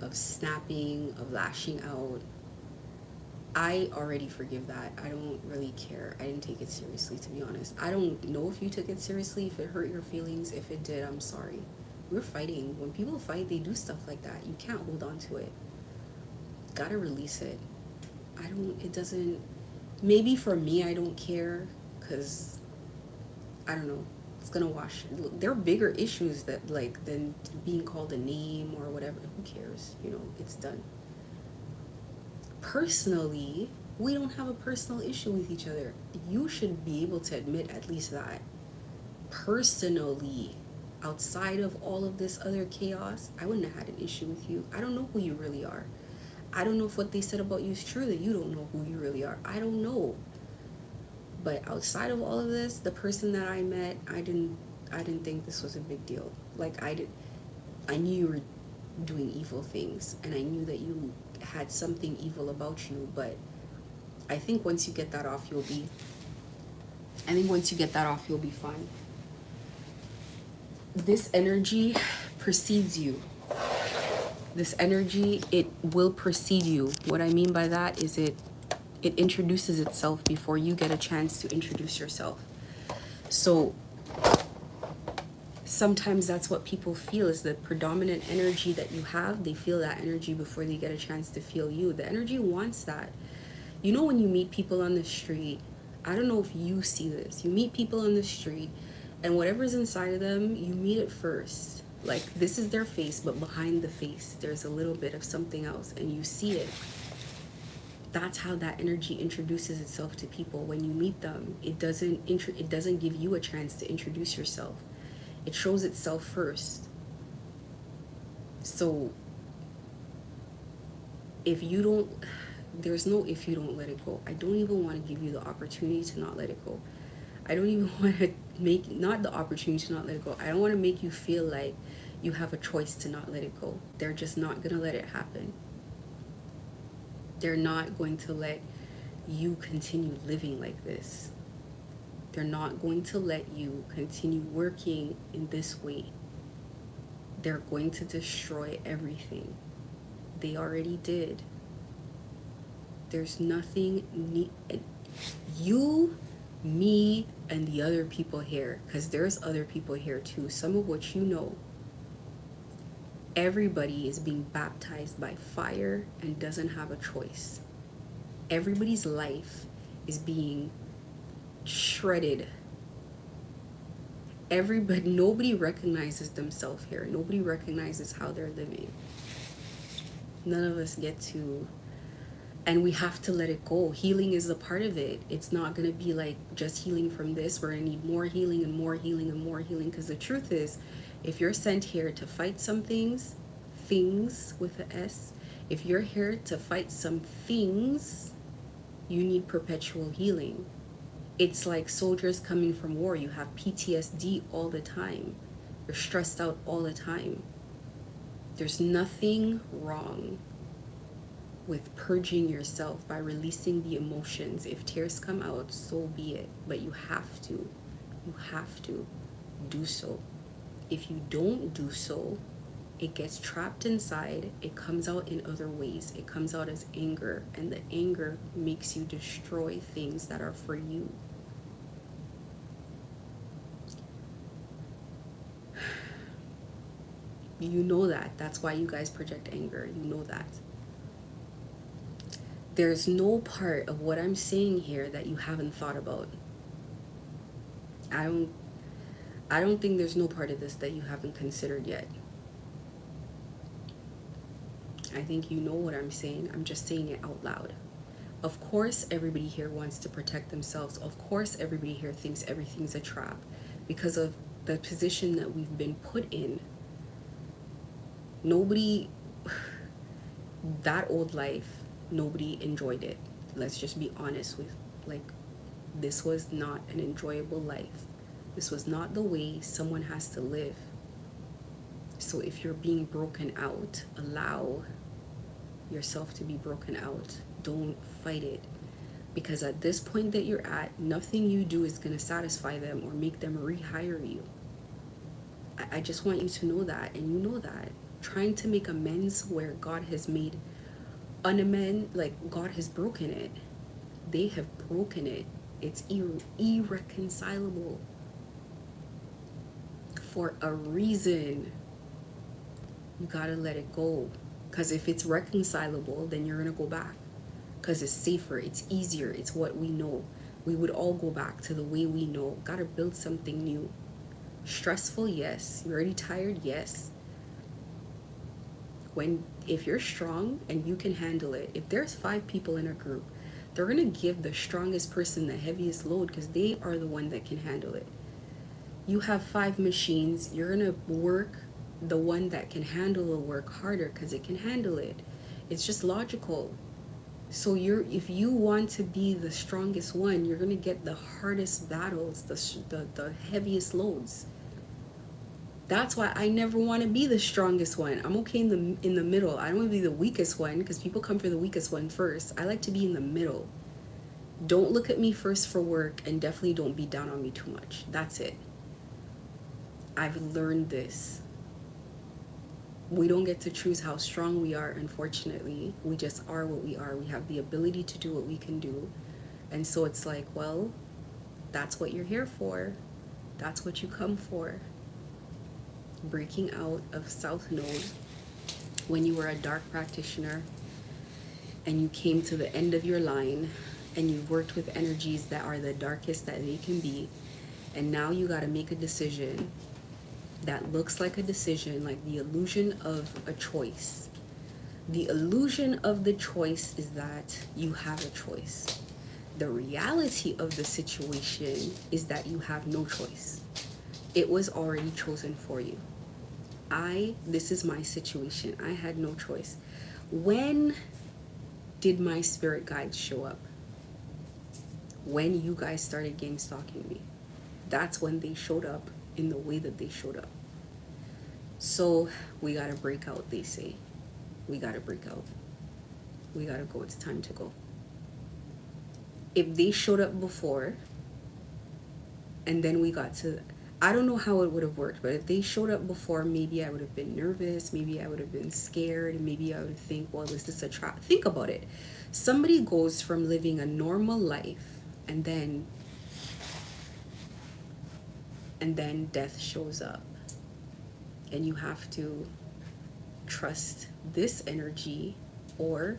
Of snapping, of lashing out. I already forgive that. I don't really care. I didn't take it seriously, to be honest. I don't know if you took it seriously, if it hurt your feelings. If it did, I'm sorry. We're fighting. When people fight, they do stuff like that. You can't hold on to it. Gotta release it. It doesn't, maybe for me, I don't care, because, I don't know, it's gonna wash. Look, there are bigger issues than being called a name or whatever. Who cares? It's done. Personally, we don't have a personal issue with each other. You should be able to admit at least that. Personally, outside of all of this other chaos, I wouldn't have had an issue with you. I don't know who you really are. I don't know if what they said about you is true, that you don't know who you really are. I don't know. But outside of all of this, the person that I met, I didn't think this was a big deal. I knew you were doing evil things, and I knew that you had something evil about you, but I think once you get that off, you'll be fine. This energy precedes you. This energy, it will precede you. What I mean by that is it It introduces itself before you get a chance to introduce yourself. So sometimes that's what people feel, is the predominant energy that you have. They feel that energy before they get a chance to feel you. The energy wants that. You know, when you meet people on the street, I don't know if you see this. You meet people on the street, and whatever's inside of them, you meet it first. Like, this is their face, but behind the face, there's a little bit of something else, and you see it. That's how that energy introduces itself to people. When you meet them, it doesn't give you a chance to introduce yourself. It shows itself first. So if you don't, there's no if you don't let it go. I don't even want to give you the opportunity to not let it go. I don't even want to make, not the opportunity to not let it go. I don't want to make you feel like you have a choice to not let it go. They're just not going to let it happen. They're not going to let you continue living like this. They're not going to let you continue working in this way. They're going to destroy everything. They already did. There's nothing you, me, and the other people here, because there's other people here too, some of which you know. Everybody is being baptized by fire and doesn't have a choice. Everybody's life is being shredded. Nobody recognizes themselves here. Nobody recognizes how they're living. None of us get to, and we have to let it go. Healing is a part of it. It's not going to be like just healing from this. We're going to need more healing and more healing and more healing, because the truth is, if you're sent here to fight some things with an S, if you're here to fight some things, you need perpetual healing. It's like soldiers coming from war. You have PTSD all the time. You're stressed out all the time. There's nothing wrong with purging yourself by releasing the emotions. If tears come out, so be it. But you have to do so. If you don't do so, it gets trapped inside. It comes out in other ways. It comes out as anger, and the anger makes you destroy things that are for you. You know that. That's why you guys project anger. You know that. There's no part of what I'm saying here that you haven't thought about. I don't think there's no part of this that you haven't considered yet. I think you know what I'm saying. I'm just saying it out loud. Of course, everybody here wants to protect themselves. Of course, everybody here thinks everything's a trap because of the position that we've been put in. Nobody, that old life, nobody enjoyed it. Let's just be honest with, like, this was not an enjoyable life. This was not the way someone has to live. So if you're being broken out, allow yourself to be broken out. Don't fight it. Because at this point that you're at, nothing you do is going to satisfy them or make them rehire you. I just want you to know that, and you know that. Trying to make amends where God has made like God has broken it. They have broken it. It's irreconcilable for a reason. You gotta let it go, because if it's reconcilable, then you're gonna go back, because it's safer, it's easier, it's what we know. We would all go back to the way we know. Gotta build something new. Stressful, yes. You're already tired, yes. If you're strong and you can handle it, if there's 5 people in a group, they're gonna give the strongest person the heaviest load because they are the one that can handle it. You have 5 machines, you're gonna work the one that can handle the work harder because it can handle it. It's just logical. So if you want to be the strongest one, you're gonna get the hardest battles, the heaviest loads. That's why I never want to be the strongest one. I'm okay in the middle. I don't want to be the weakest one, because people come for the weakest one first. I like to be in the middle. Don't look at me first for work, and definitely don't be down on me too much. That's it. I've learned this. We don't get to choose how strong we are, unfortunately. We just are what we are. We have the ability to do what we can do. And so it's like, well, that's what you're here for. That's what you come for. Breaking out of South Node when you were a dark practitioner and you came to the end of your line and you've worked with energies that are the darkest that they can be. And now you got to make a decision that looks like a decision, like the illusion of a choice. The illusion of the choice is that you have a choice. The reality of the situation is that you have no choice. It was already chosen for you. This is my situation. I had no choice. When did my spirit guides show up? When you guys started gang stalking me. That's when they showed up in the way that they showed up. So we gotta break out, they say. We gotta break out. We gotta go. It's time to go. If they showed up before and then we got to, I don't know how it would have worked, but if they showed up before, maybe I would have been nervous, maybe I would have been scared, maybe I would think, well, is this a trap? Think about it. Somebody goes from living a normal life and then death shows up, and you have to trust this energy, or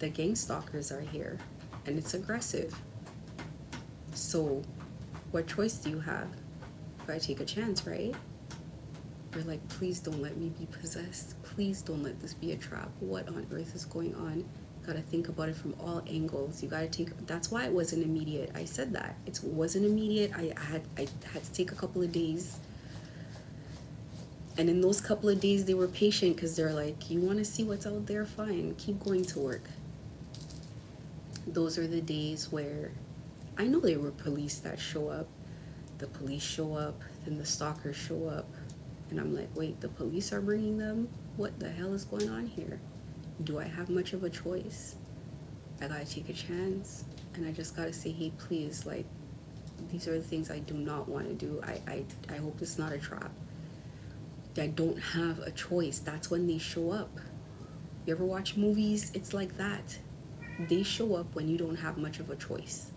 the gang stalkers are here and it's aggressive. So what choice do you have? You gotta take a chance, right? You're like, please don't let me be possessed. Please don't let this be a trap. What on earth is going on? Gotta think about it from all angles. You gotta take, that's why it wasn't immediate. I said that. It wasn't immediate. I had to take a couple of days. And in those couple of days, they were patient because they're like, you want to see what's out there? Fine, keep going to work. Those are the days where I know there were police that show up. The police show up, then the stalkers show up. And I'm like, wait, the police are bringing them? What the hell is going on here? Do I have much of a choice? I gotta take a chance. And I just gotta say, hey, please, like, these are the things I do not want to do. I hope it's not a trap. I don't have a choice. That's when they show up. You ever watch movies? It's like that. They show up when you don't have much of a choice.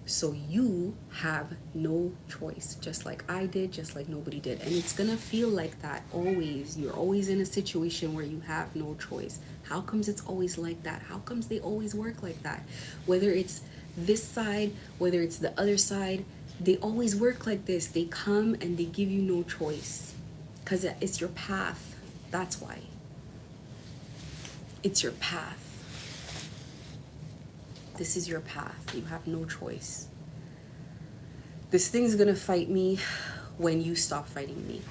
So you have no choice, just like I did, just like nobody did. And it's gonna feel like that always. You're always in a situation where you have no choice. How comes it's always like that? How comes they always work like that? Whether it's this side, whether it's the other side, they always work like this. They come and they give you no choice. Because it's your path. That's why. It's your path. This is your path. You have no choice. This thing's gonna fight me when you stop fighting me.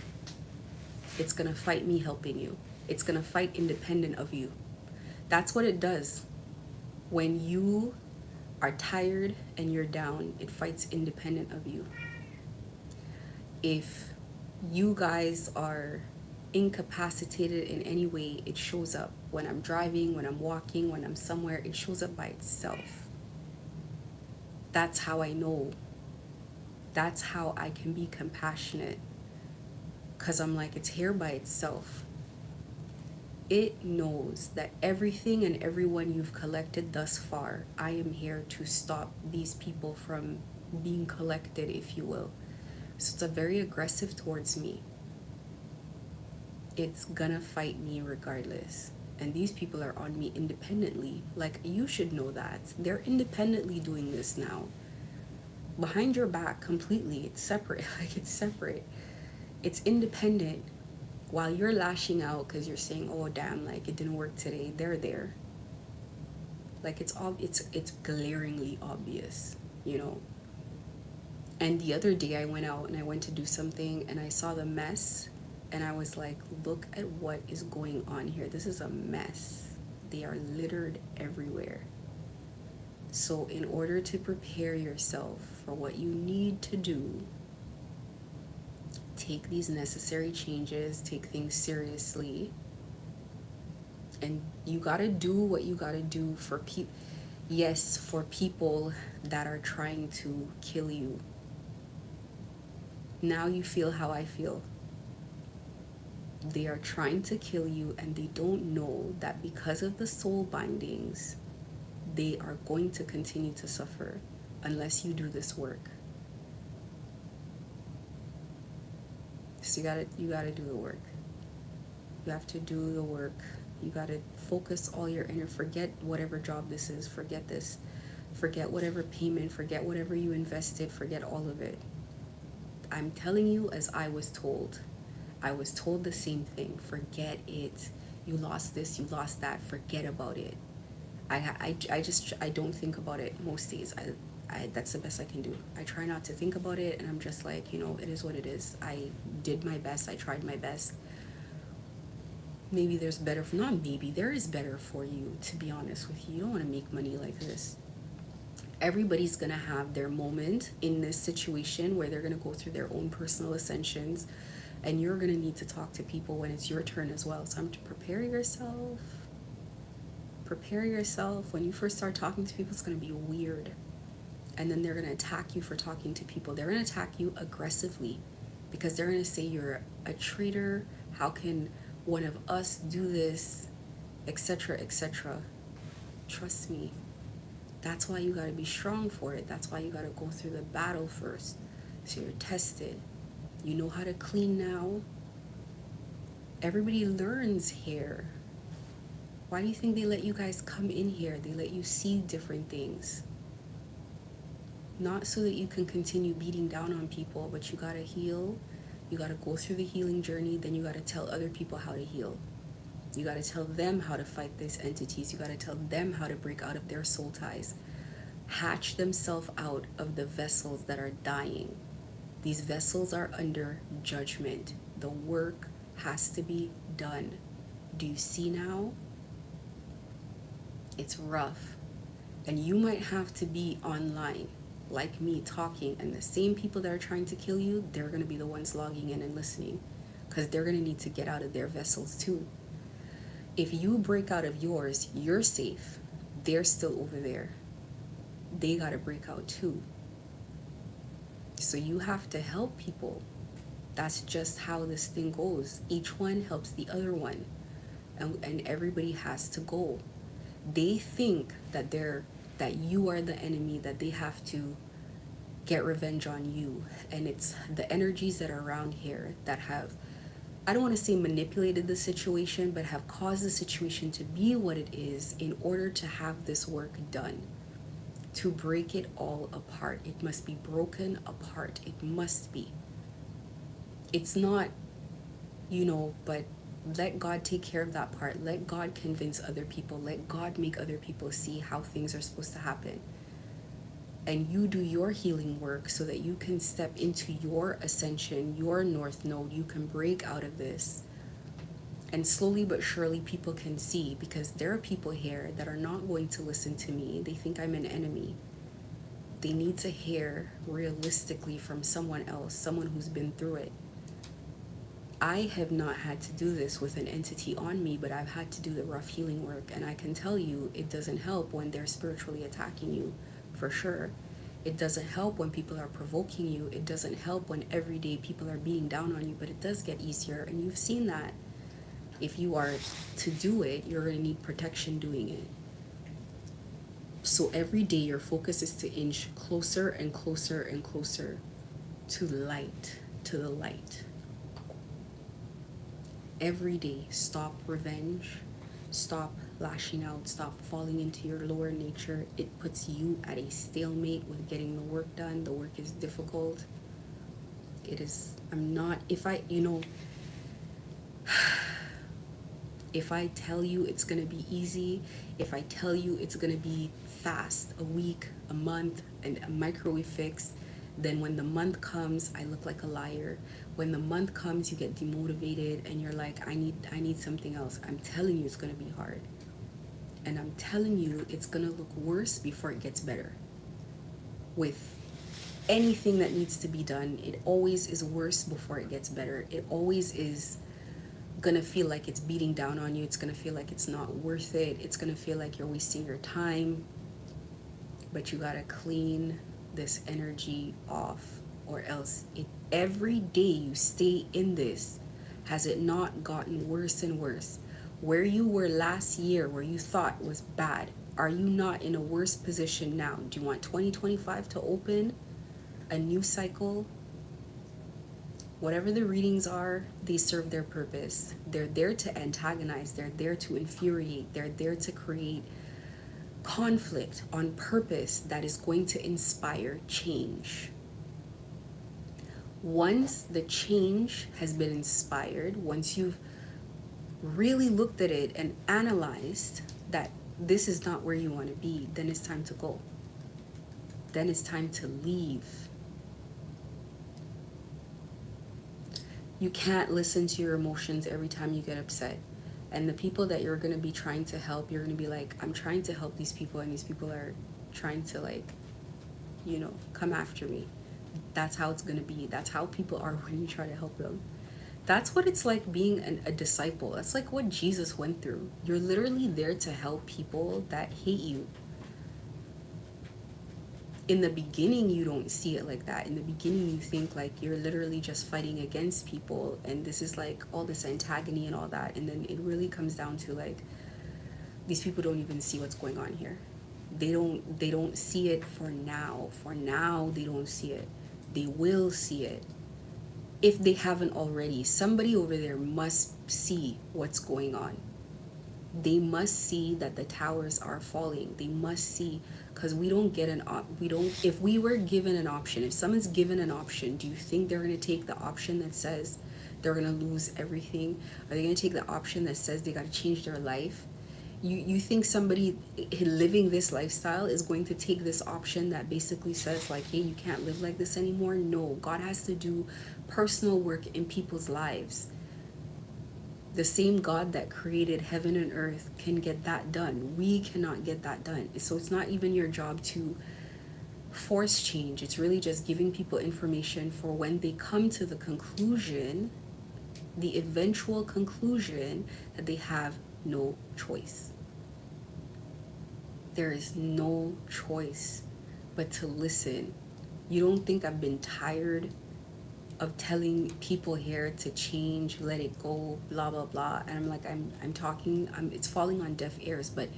It's gonna fight me helping you. It's gonna fight independent of you. That's what it does. When you are tired and you're down, it fights independent of you. If you guys are incapacitated in any way, it shows up. When I'm driving, when I'm walking, when I'm somewhere, it shows up by itself. That's how I know. That's how I can be compassionate. Because I'm like, it's here by itself. It knows that everything and everyone you've collected thus far, I am here to stop these people from being collected, if you will. So it's very aggressive towards me. It's gonna fight me regardless. And these people are on me independently. Like, you should know that. They're independently doing this now. Behind your back completely. It's separate. Like, it's separate. It's independent. While you're lashing out because you're saying, oh, damn, like, it didn't work today. They're there. Like, it's glaringly obvious, you know? And the other day I went out and I went to do something and I saw the mess. And I was like, look at what is going on here. This is a mess. They are littered everywhere. So in order to prepare yourself for what you need to do, take these necessary changes, take things seriously. And you gotta do what you gotta do for people. Yes, for people that are trying to kill you. Now you feel how I feel. They are trying to kill you, and they don't know that because of the soul bindings, they are going to continue to suffer unless you do this work. So you gotta do the work. You have to do the work. You gotta focus all your inner. Forget whatever job this is. Forget this. Forget whatever payment. Forget whatever you invested. Forget all of it. I'm telling you, as I was told. I was told the same thing. Forget it. You lost this. You lost that. Forget about it. I don't think about it most days. That's the best I can do. I try not to think about it, and I'm just like, it is what it is. I did my best. I tried my best. Maybe there's better for, not maybe, there is better for you, to be honest with you. You don't want to make money like this. Everybody's gonna have their moment in this situation where they're gonna go through their own personal ascensions, and you're gonna need to talk to people when it's your turn as well. So I'm to prepare yourself. Prepare yourself. When you first start talking to people, it's gonna be weird. And then they're gonna attack you for talking to people. They're gonna attack you aggressively because they're gonna say you're a traitor. How can one of us do this, etc., etc. Trust me. That's why you got to be strong for it. That's why you got to go through the battle first, so you're tested. You know how to clean now. Everybody learns here. Why do you think they let you guys come in here? They let you see different things, not so that you can continue beating down on people, but you got to heal. You got to go through the healing journey. Then you got to tell other people how to heal. You got to tell them how to fight these entities. You got to tell them how to break out of their soul ties. Hatch themselves out of the vessels that are dying. These vessels are under judgment. The work has to be done. Do you see now? It's rough. And you might have to be online, like me, talking, and the same people that are trying to kill you, they're going to be the ones logging in and listening, because they're going to need to get out of their vessels too. If you break out of yours, you're safe. They're still over there. They got to break out too. So you have to help people. That's just how this thing goes. Each one helps the other one. And everybody has to go. They think that you are the enemy, that they have to get revenge on you. And it's the energies that are around here that have, I don't want to say manipulated the situation, but have caused the situation to be what it is in order to have this work done. To break it all apart. It must be broken apart. It must be. It's not, but let God take care of that part. Let God convince other people. Let God make other people see how things are supposed to happen. And you do your healing work so that you can step into your ascension, your north node. You can break out of this. And slowly but surely people can see, because there are people here that are not going to listen to me. They think I'm an enemy. They need to hear realistically from someone else, someone who's been through it. I have not had to do this with an entity on me, but I've had to do the rough healing work. And I can tell you, it doesn't help when they're spiritually attacking you, for sure. It doesn't help when people are provoking you. It doesn't help when every day people are beating down on you, but it does get easier. And you've seen that. If you are to do it, you're going to need protection doing it. So every day your focus is to inch closer and closer and closer to light, to the light. Every day, stop revenge, stop lashing out, stop falling into your lower nature. It puts you at a stalemate with getting the work done. The work is difficult. It is, if I tell you it's going to be easy, if I tell you it's going to be fast, a week, a month, and a microwave fix, then when the month comes, I look like a liar. When the month comes, you get demotivated and you're like, I need something else. I'm telling you it's going to be hard. And I'm telling you it's going to look worse before it gets better. With anything that needs to be done, it always is worse before it gets better. It always is gonna feel like it's beating down on you. It's gonna feel like it's not worth it. It's gonna feel like you're wasting your time. But you gotta clean this energy off, or else every day you stay in this, Has it not gotten worse and worse? Where you were last year, where you thought was bad, are you not in a worse position now? Do you want 2025 to open a new cycle? Whatever the readings are, they serve their purpose. They're there to antagonize, they're there to infuriate, they're there to create conflict on purpose that is going to inspire change. Once the change has been inspired, once you've really looked at it and analyzed that this is not where you want to be, then it's time to go. Then it's time to leave. You can't listen to your emotions every time you get upset. And the people that you're going to be trying to help, you're going to be like, I'm trying to help these people, and these people are trying to, like, come after me. That's how it's going to be. That's how people are when you try to help them. That's what it's like being a disciple. That's like what Jesus went through. You're literally there to help people that hate you. In the beginning, you don't see it like that. In the beginning, you think like you're literally just fighting against people, and this is like all this antagony and all that. And then it really comes down to like, these people don't even see what's going on here. They don't see it for now. For now, they don't see it. They will see it. If they haven't already, somebody over there must see what's going on. They must see that the towers are falling. They must see, because we don't get if we were given an option, if someone's given an option, do you think they're going to take the option that says they're going to lose everything? Are they going to take the option that says they got to change their life? You think somebody living this lifestyle is going to take this option that basically says like, hey, you can't live like this anymore? No, God has to do personal work in people's lives. The same God that created heaven and earth can get that done. We cannot get that done. So it's not even your job to force change. It's really just giving people information for when they come to the conclusion, the eventual conclusion, that they have no choice. There is no choice but to listen. You don't think I've been tired of telling people here to change, let it go, blah blah blah, and I'm like, I'm talking, it's falling on deaf ears, but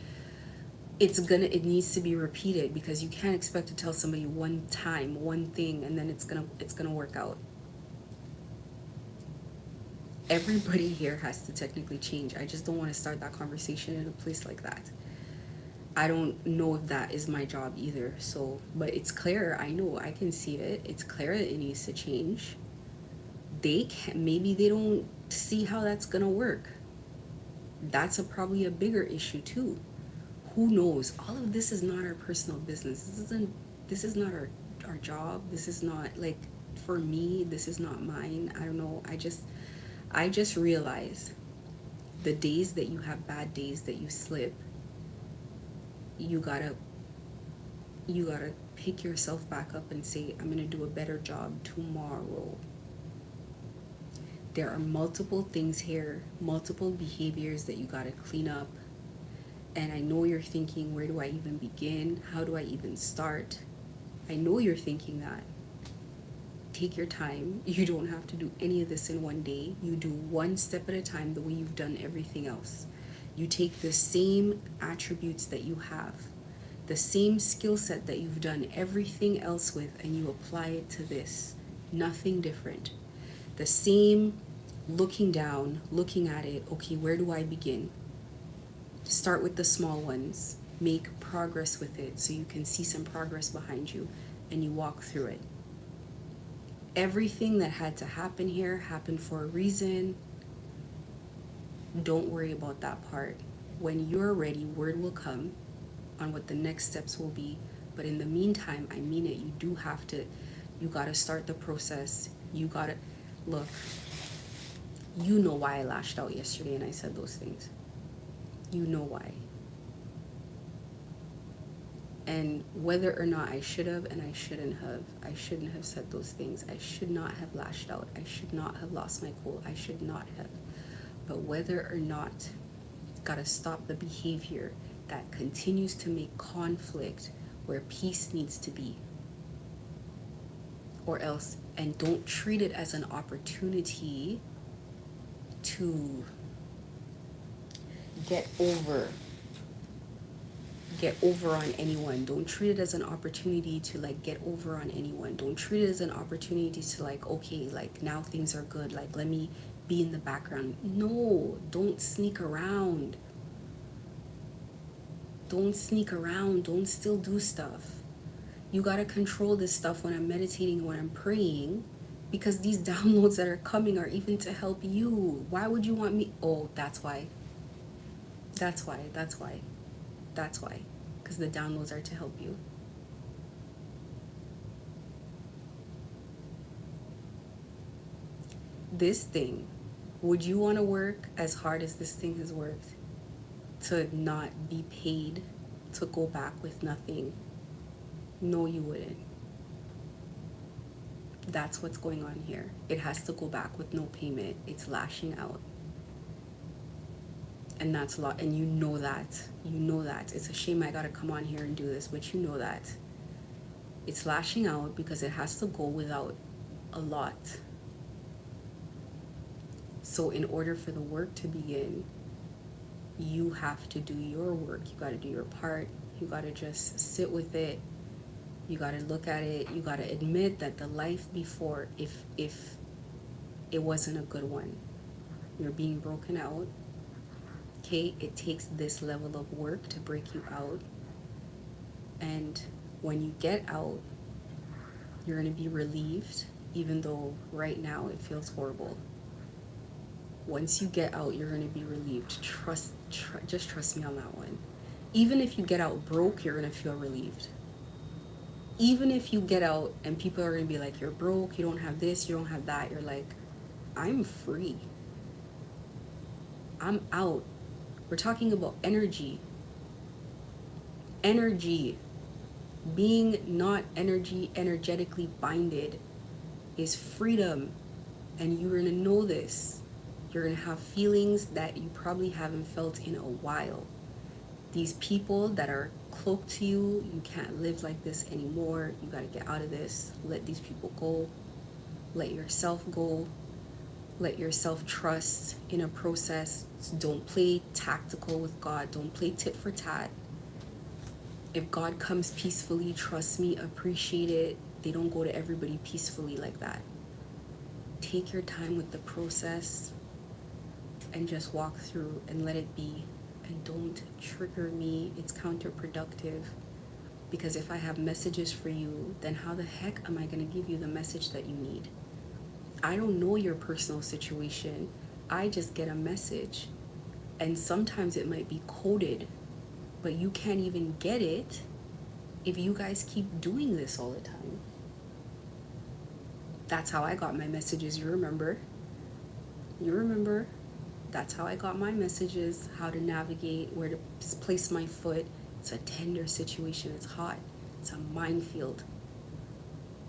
it needs to be repeated, because you can't expect to tell somebody one time one thing and then it's gonna work out. Everybody here has to technically change. I just don't want to start that conversation in a place like that. I don't know if that is my job either. So, but it's clear. I know, I can see it. It's clear that it needs to change. Maybe they don't see how that's gonna work. That's probably a bigger issue too. Who knows? All of this is not our personal business. This is not our job. This is not, like, for me, this is not mine. I don't know. I just realize the days that you have bad days, that you slip, you gotta pick yourself back up and say, I'm gonna do a better job tomorrow. There are multiple things here, multiple behaviors that you gotta clean up. And I know you're thinking, where do I even begin? How do I even start? I know you're thinking that. Take your time. You don't have to do any of this in one day. You do one step at a time, the way you've done everything else. You take the same attributes that you have, the same skill set that you've done everything else with, and you apply it to this. Nothing different. The same looking down, looking at it. Okay, where do I begin? Start with the small ones. Make progress with it so you can see some progress behind you, and you walk through it. Everything that had to happen here happened for a reason. Don't worry about that part. When you're ready, word will come on what the next steps will be. But in the meantime, I mean it, you gotta start the process. You gotta, look, you know why I lashed out yesterday and I said those things. You know why. And whether or not I should have and I shouldn't have said those things. I should not have lashed out. I should not have lost my cool. I should not have. But whether or not, gotta stop the behavior that continues to make conflict where peace needs to be. Or else, and don't treat it as an opportunity to get over on anyone. Don't treat it as an opportunity to like get over on anyone. Don't treat it as an opportunity to like, okay, like now things are good, like let me be in the background. No, don't sneak around. Don't sneak around. Don't still do stuff. You got to control this stuff when I'm meditating, when I'm praying, because these downloads that are coming are even to help you. Why would you want me? Oh, that's why. That's why. That's why. That's why. Because the downloads are to help you. This thing, would you want to work as hard as this thing has worked to not be paid, to go back with nothing? No, you wouldn't. That's what's going on here. It has to go back with no payment. It's lashing out. And that's a lot. And you know that. You know that. It's a shame I gotta come on here and do this, but you know that. It's lashing out because it has to go without a lot. So in order for the work to begin, you have to do your work. You gotta do your part. You gotta just sit with it. You gotta look at it. You gotta admit that the life before, if it wasn't a good one, you're being broken out. Okay, it takes this level of work to break you out. And when you get out, you're gonna be relieved, even though right now it feels horrible. Once you get out, you're gonna be relieved. Just trust me on that one. Even if you get out broke, you're gonna feel relieved. Even if you get out and people are gonna be like, you're broke, you don't have this, you don't have that, you're like, I'm free. I'm out. We're talking about energy. Energy. Being not energetically binded is freedom. And you're gonna know this. You're gonna have feelings that you probably haven't felt in a while. These people that are cloaked to you, you can't live like this anymore. You gotta get out of this. Let these people go. Let yourself go. Let yourself trust in a process. Don't play tactical with God. Don't play tit for tat. If God comes peacefully, trust me, appreciate it. They don't go to everybody peacefully like that. Take your time with the process and just walk through and let it be. And don't trigger me. It's counterproductive. Because if I have messages for you, then how the heck am I going to give you the message that you need? I don't know your personal situation. I just get a message. And sometimes it might be coded, but you can't even get it if you guys keep doing this all the time. That's how I got my messages, you remember? You remember? That's how I got my messages, how to navigate, where to place my foot. It's a tender situation. It's hot. It's a minefield.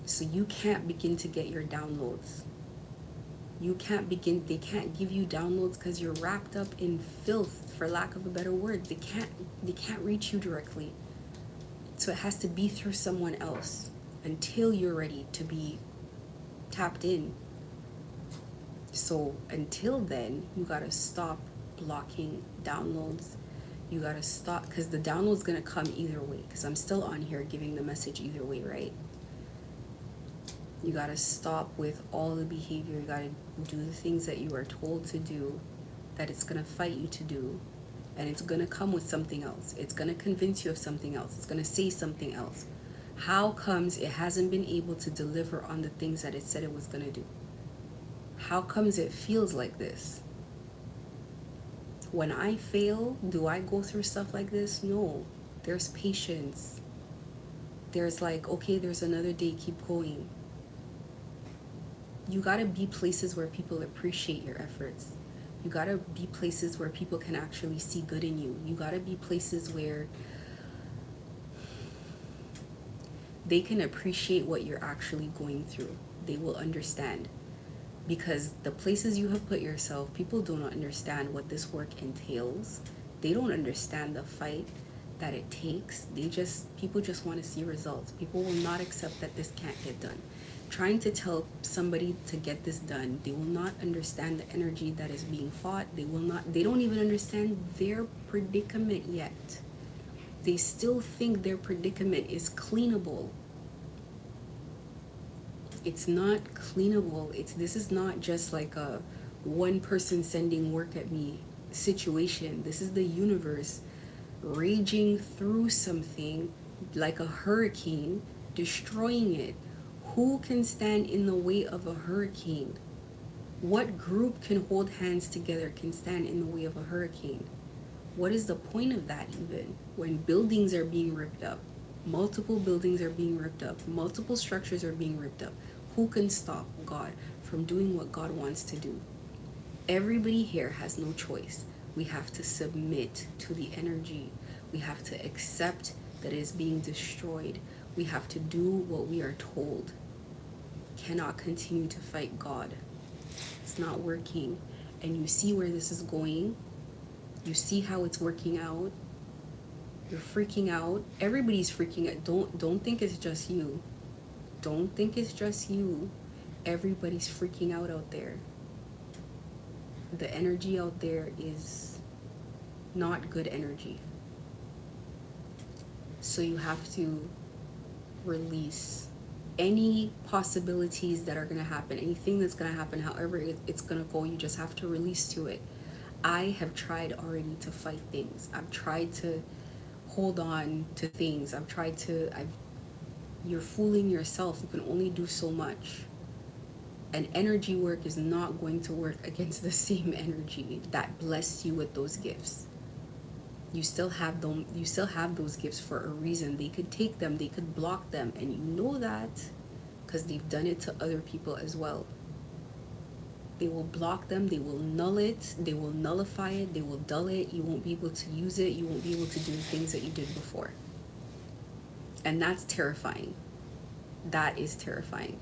So you can't begin to get your downloads. You can't begin, they can't give you downloads because you're wrapped up in filth, for lack of a better word. They can't reach you directly. So it has to be through someone else until you're ready to be tapped in. So until then, you gotta stop blocking downloads. You gotta stop, because the download's gonna come either way, because I'm still on here giving the message either way, right? You gotta stop with all the behavior. You gotta do the things that you are told to do, that it's gonna fight you to do, and it's gonna come with something else. It's gonna convince you of something else. It's gonna say something else. How comes it hasn't been able to deliver on the things that it said it was gonna do? How comes it feels like this? When I fail, do I go through stuff like this? No. There's patience. There's like, okay, there's another day, keep going. You gotta be places where people appreciate your efforts. You gotta be places where people can actually see good in you. You gotta be places where they can appreciate what you're actually going through. They will understand. Because the places you have put yourself, people do not understand what this work entails. They don't understand the fight that it takes. People just want to see results. People will not accept that this can't get done. trying to tell somebody to get this done. They will not understand the energy that is being fought. They don't even understand their predicament yet. They still think their predicament is cleanable. It's not cleanable. This is not just like a one person sending work at me situation. This is the universe raging through something like a hurricane, destroying it. Who can stand in the way of a hurricane? What group can hold hands together, can stand in the way of a hurricane? What is the point of that even? When buildings are being ripped up, multiple buildings are being ripped up, multiple structures are being ripped up. Who can stop God from doing what God wants to do? Everybody here has no choice. We have to submit to the energy. We have to accept that it is being destroyed. We have to do what we are told. Cannot continue to fight God. It's not working. And you see where this is going. You see how it's working out. You're freaking out. Everybody's freaking out. Don't think it's just you. Don't think it's just you. Everybody's freaking out there. The energy out there is not good energy. So you have to release any possibilities that are going to happen, anything that's going to happen, however it's going to go. You just have to release to it. I have tried already to fight things. I've tried to hold on to things. You're fooling yourself. You can only do so much. And energy work is not going to work against the same energy that blessed you with those gifts. You still have them. You still have those gifts for a reason. They could take them. They could block them, and you know that because they've done it to other people as well. They will block them. They will null it. They will nullify it. They will dull it. You won't be able to use it. You won't be able to do the things that you did before. And that's terrifying. That is terrifying.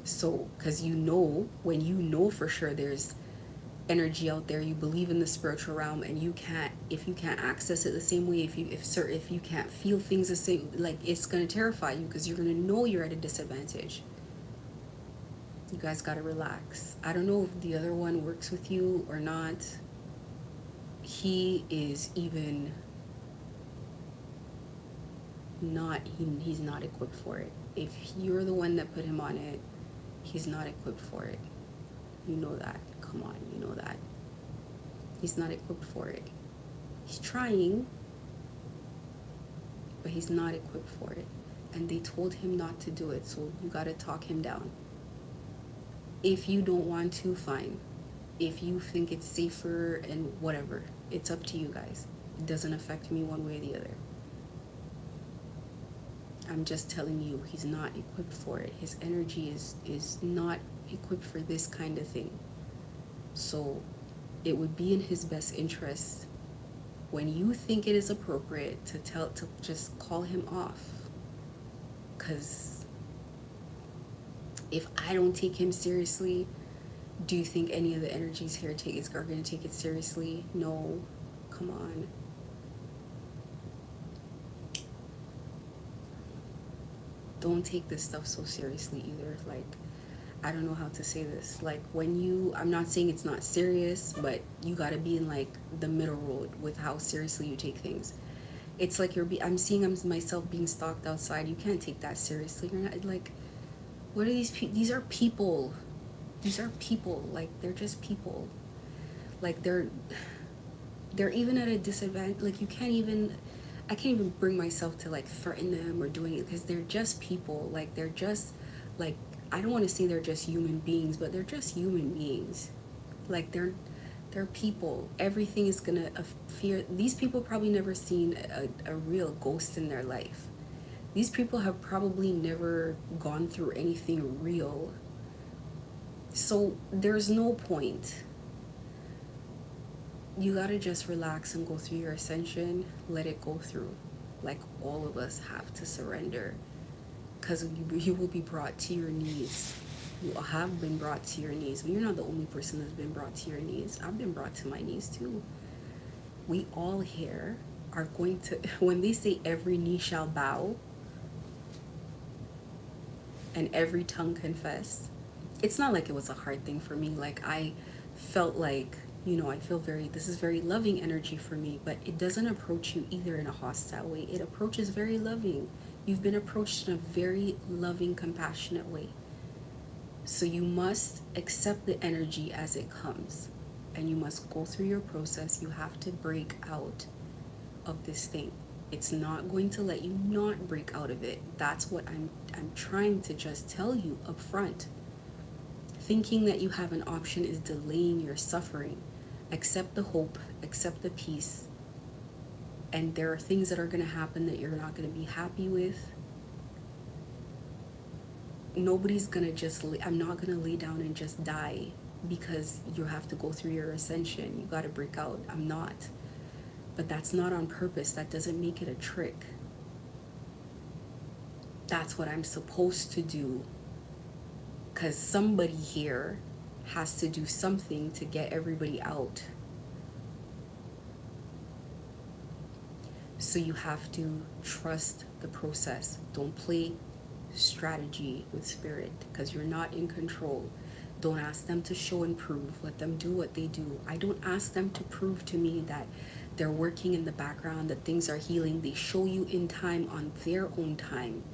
So, because when you know for sure there's energy out there, you believe in the spiritual realm, and if you can't access it the same way, if you can't feel things the same, like, it's going to terrify you because you're going to know you're at a disadvantage. You guys got to relax. I don't know if the other one works with you or not. He is even not, he's not equipped for it. If you're the one that put him on it, he's not equipped for it. You know that. Come on, you know that. He's not equipped for it. He's trying, but he's not equipped for it. And they told him not to do it, so you gotta talk him down. If you don't want to, fine. If you think it's safer and whatever, it's up to you guys. It doesn't affect me one way or the other. I'm just telling you, he's not equipped for it. His energy is not equipped for this kind of thing. So it would be in his best interest, when you think it is appropriate, to just call him off. Because if I don't take him seriously, do you think any of the energies here are going to take it seriously? No. Come on. Don't take this stuff so seriously either. Like, I don't know how to say this. Like, I'm not saying it's not serious, but you gotta be in like the middle road with how seriously you take things. It's like I'm seeing myself being stalked outside. You can't take that seriously. You're not, like, what are these people? These are people. These are people. Like, they're just people. Like, they're even at a disadvantage. Like, I can't even bring myself to like threaten them or do anything, because they're just people. Like, they're just like, I don't want to say they're just human beings, but they're just human beings. Like, they're people. Everything is gonna fear. These people probably never seen a real ghost in their life. These people have probably never gone through anything real. So there's no point. You gotta just relax and go through your ascension. Let it go through. Like, all of us have to surrender. Because you will be brought to your knees. You have been brought to your knees. But you're not the only person that's been brought to your knees. I've been brought to my knees too. We all here are going to, when they say every knee shall bow, and every tongue confess. It's not like it was a hard thing for me. Like, I felt like, I feel this is very loving energy for me, but it doesn't approach you either in a hostile way. It approaches very loving. You've been approached in a very loving, compassionate way. So you must accept the energy as it comes, and you must go through your process. You have to break out of this thing. It's not going to let you not break out of it. That's what I'm trying to just tell you up front. Thinking that you have an option is delaying your suffering. Accept the hope, accept the peace. And there are things that are going to happen that you're not going to be happy with. Nobody's going to I'm not going to lay down and just die because you have to go through your ascension. You got to break out. I'm not. But that's not on purpose. That doesn't make it a trick. That's what I'm supposed to do. Because somebody here has to do something to get everybody out. So you have to trust the process. Don't play strategy with spirit because you're not in control. Don't ask them to show and prove. Let them do what they do. I don't ask them to prove to me that they're working in the background, that things are healing. They show you in time on their own time.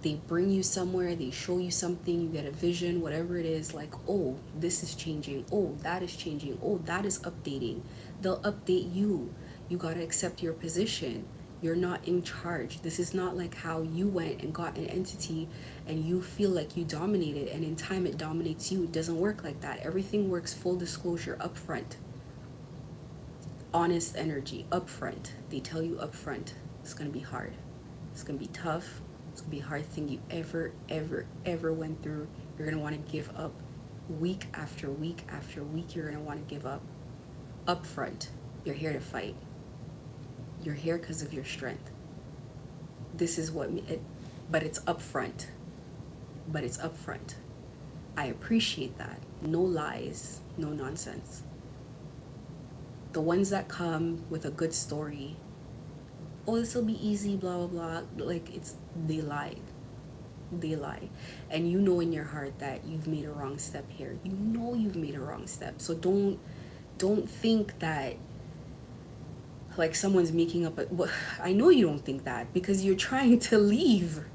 They bring you somewhere, they show you something, you get a vision, whatever it is, like, oh, this is changing. Oh, that is changing. Oh, that is updating. They'll update you. You got to accept your position. You're not in charge. This is not like how you went and got an entity and you feel like you dominate it and in time it dominates you. It doesn't work like that. Everything works full disclosure upfront. Honest energy upfront. They tell you upfront. It's going to be hard. It's going to be tough. It's going to be a hard thing you ever went through. You're going to want to give up week after week after week. You're going to want to give up upfront. You're here to fight. You're here because of your strength. This is but it's upfront. But it's upfront. I appreciate that. No lies, no nonsense. The ones that come with a good story, oh, this will be easy, blah, blah, blah. Like, they lie. They lie. And you know in your heart that you've made a wrong step here. You know you've made a wrong step. So don't think that, like, someone's making up I know you don't think that because you're trying to leave.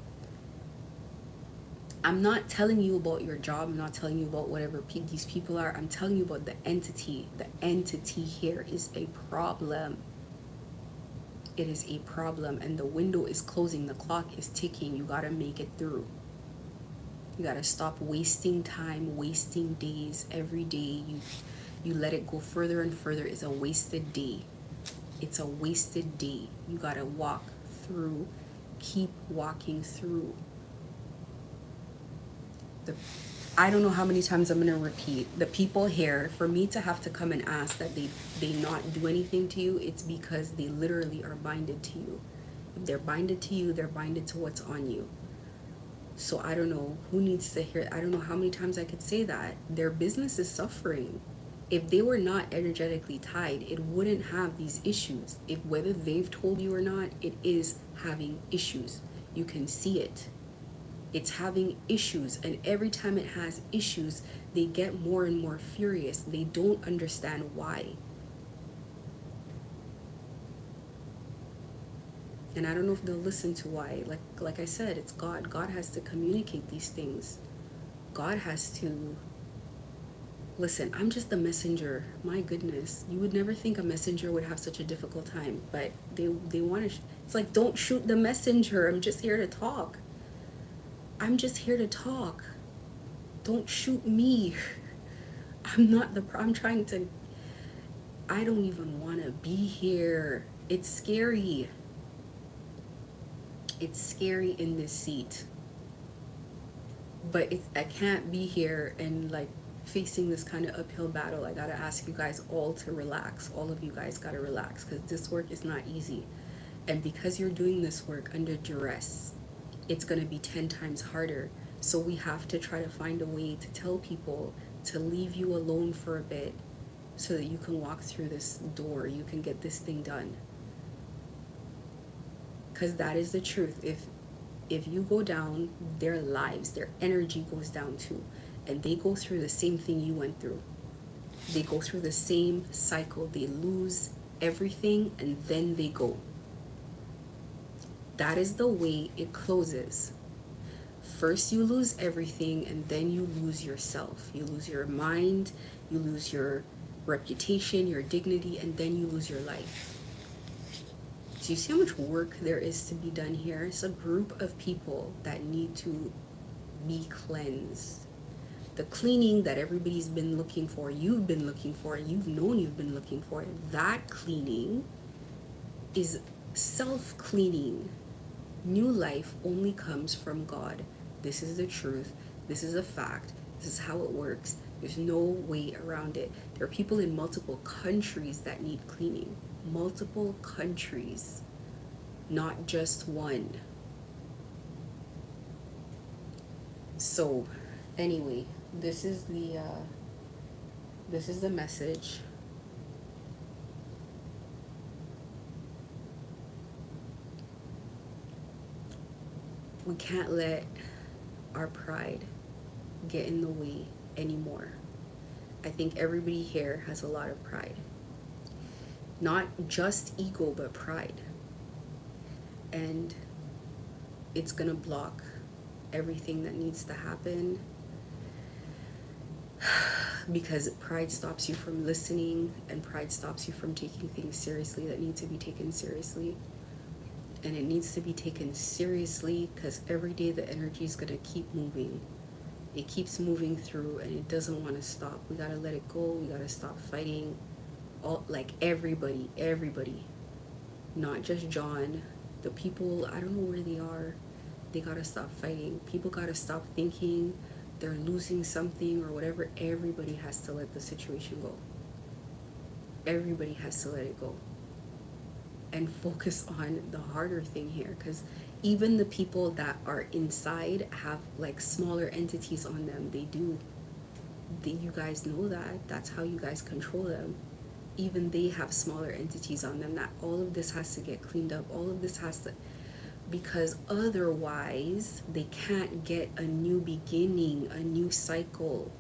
I'm not telling you about your job. I'm not telling you about whatever these people are. I'm telling you about the entity. The entity here is a problem. It is a problem, and the window is closing. The clock is ticking. You got to make it through. You got to stop wasting time, wasting days. Every day you let it go further and further is a wasted day. It's a wasted day. You got to walk through. Keep walking through. I don't know how many times I'm going to repeat. The people here, for me to have to come and ask that they not do anything to you, it's because they literally are binded to you. If they're binded to you, they're binded to what's on you. So I don't know who needs to hear. I don't know how many times I could say that. Their business is suffering. If they were not energetically tied, it wouldn't have these issues. If whether they've told you or not, it is having issues. You can see it. It's having issues, and every time it has issues, they get more and more furious. They don't understand why. And I don't know if they'll listen to why. Like I said, it's God. God has to communicate these things. God has to listen. I'm just the messenger. My goodness, you would never think a messenger would have such a difficult time, but they want to. It's like, don't shoot the messenger. I'm just here to talk. I'm just here to talk. Don't shoot me. I'm trying to, I don't even want to be here. It's scary. It's scary in this seat. But I can't be here and like facing this kind of uphill battle. I gotta ask you guys all to relax. All of you guys gotta relax because this work is not easy. And because you're doing this work under duress, it's going to be 10 times harder. So we have to try to find a way to tell people to leave you alone for a bit so that you can walk through this door. You can get this thing done. Because that is the truth. If you go down, their lives, their energy goes down too. And they go through the same thing you went through. They go through the same cycle. They lose everything and then they go. That is the way it closes. First you lose everything and then you lose yourself. You lose your mind, you lose your reputation, your dignity, and then you lose your life. So you see how much work there is to be done here? It's a group of people that need to be cleansed. The cleaning that everybody's been looking for, you've been looking for, you've known you've been looking for, that cleaning is self-cleaning. New life only comes from God. This is the truth. This is a fact. This is how it works. There's no way around it. There are people in multiple countries that need cleaning. Multiple countries, not just one. So, anyway, this is the message. We can't let our pride get in the way anymore. I think everybody here has a lot of pride. Not just ego, but pride. And it's gonna block everything that needs to happen, because pride stops you from listening, and pride stops you from taking things seriously that need to be taken seriously. And it needs to be taken seriously because every day the energy is going to keep moving. It keeps moving through and it doesn't want to stop. We got to let it go. We got to stop fighting. All, like everybody, not just John. The people, I don't know where they are. They got to stop fighting. People got to stop thinking they're losing something or whatever. Everybody has to let the situation go. Everybody has to let it go. And focus on the harder thing here, because even the people that are inside have like smaller entities on them. You guys know that. That's how you guys control them. Even they have smaller entities on them. That all of this has to get cleaned up. All of this has to, because otherwise they can't get a new beginning, a new cycle.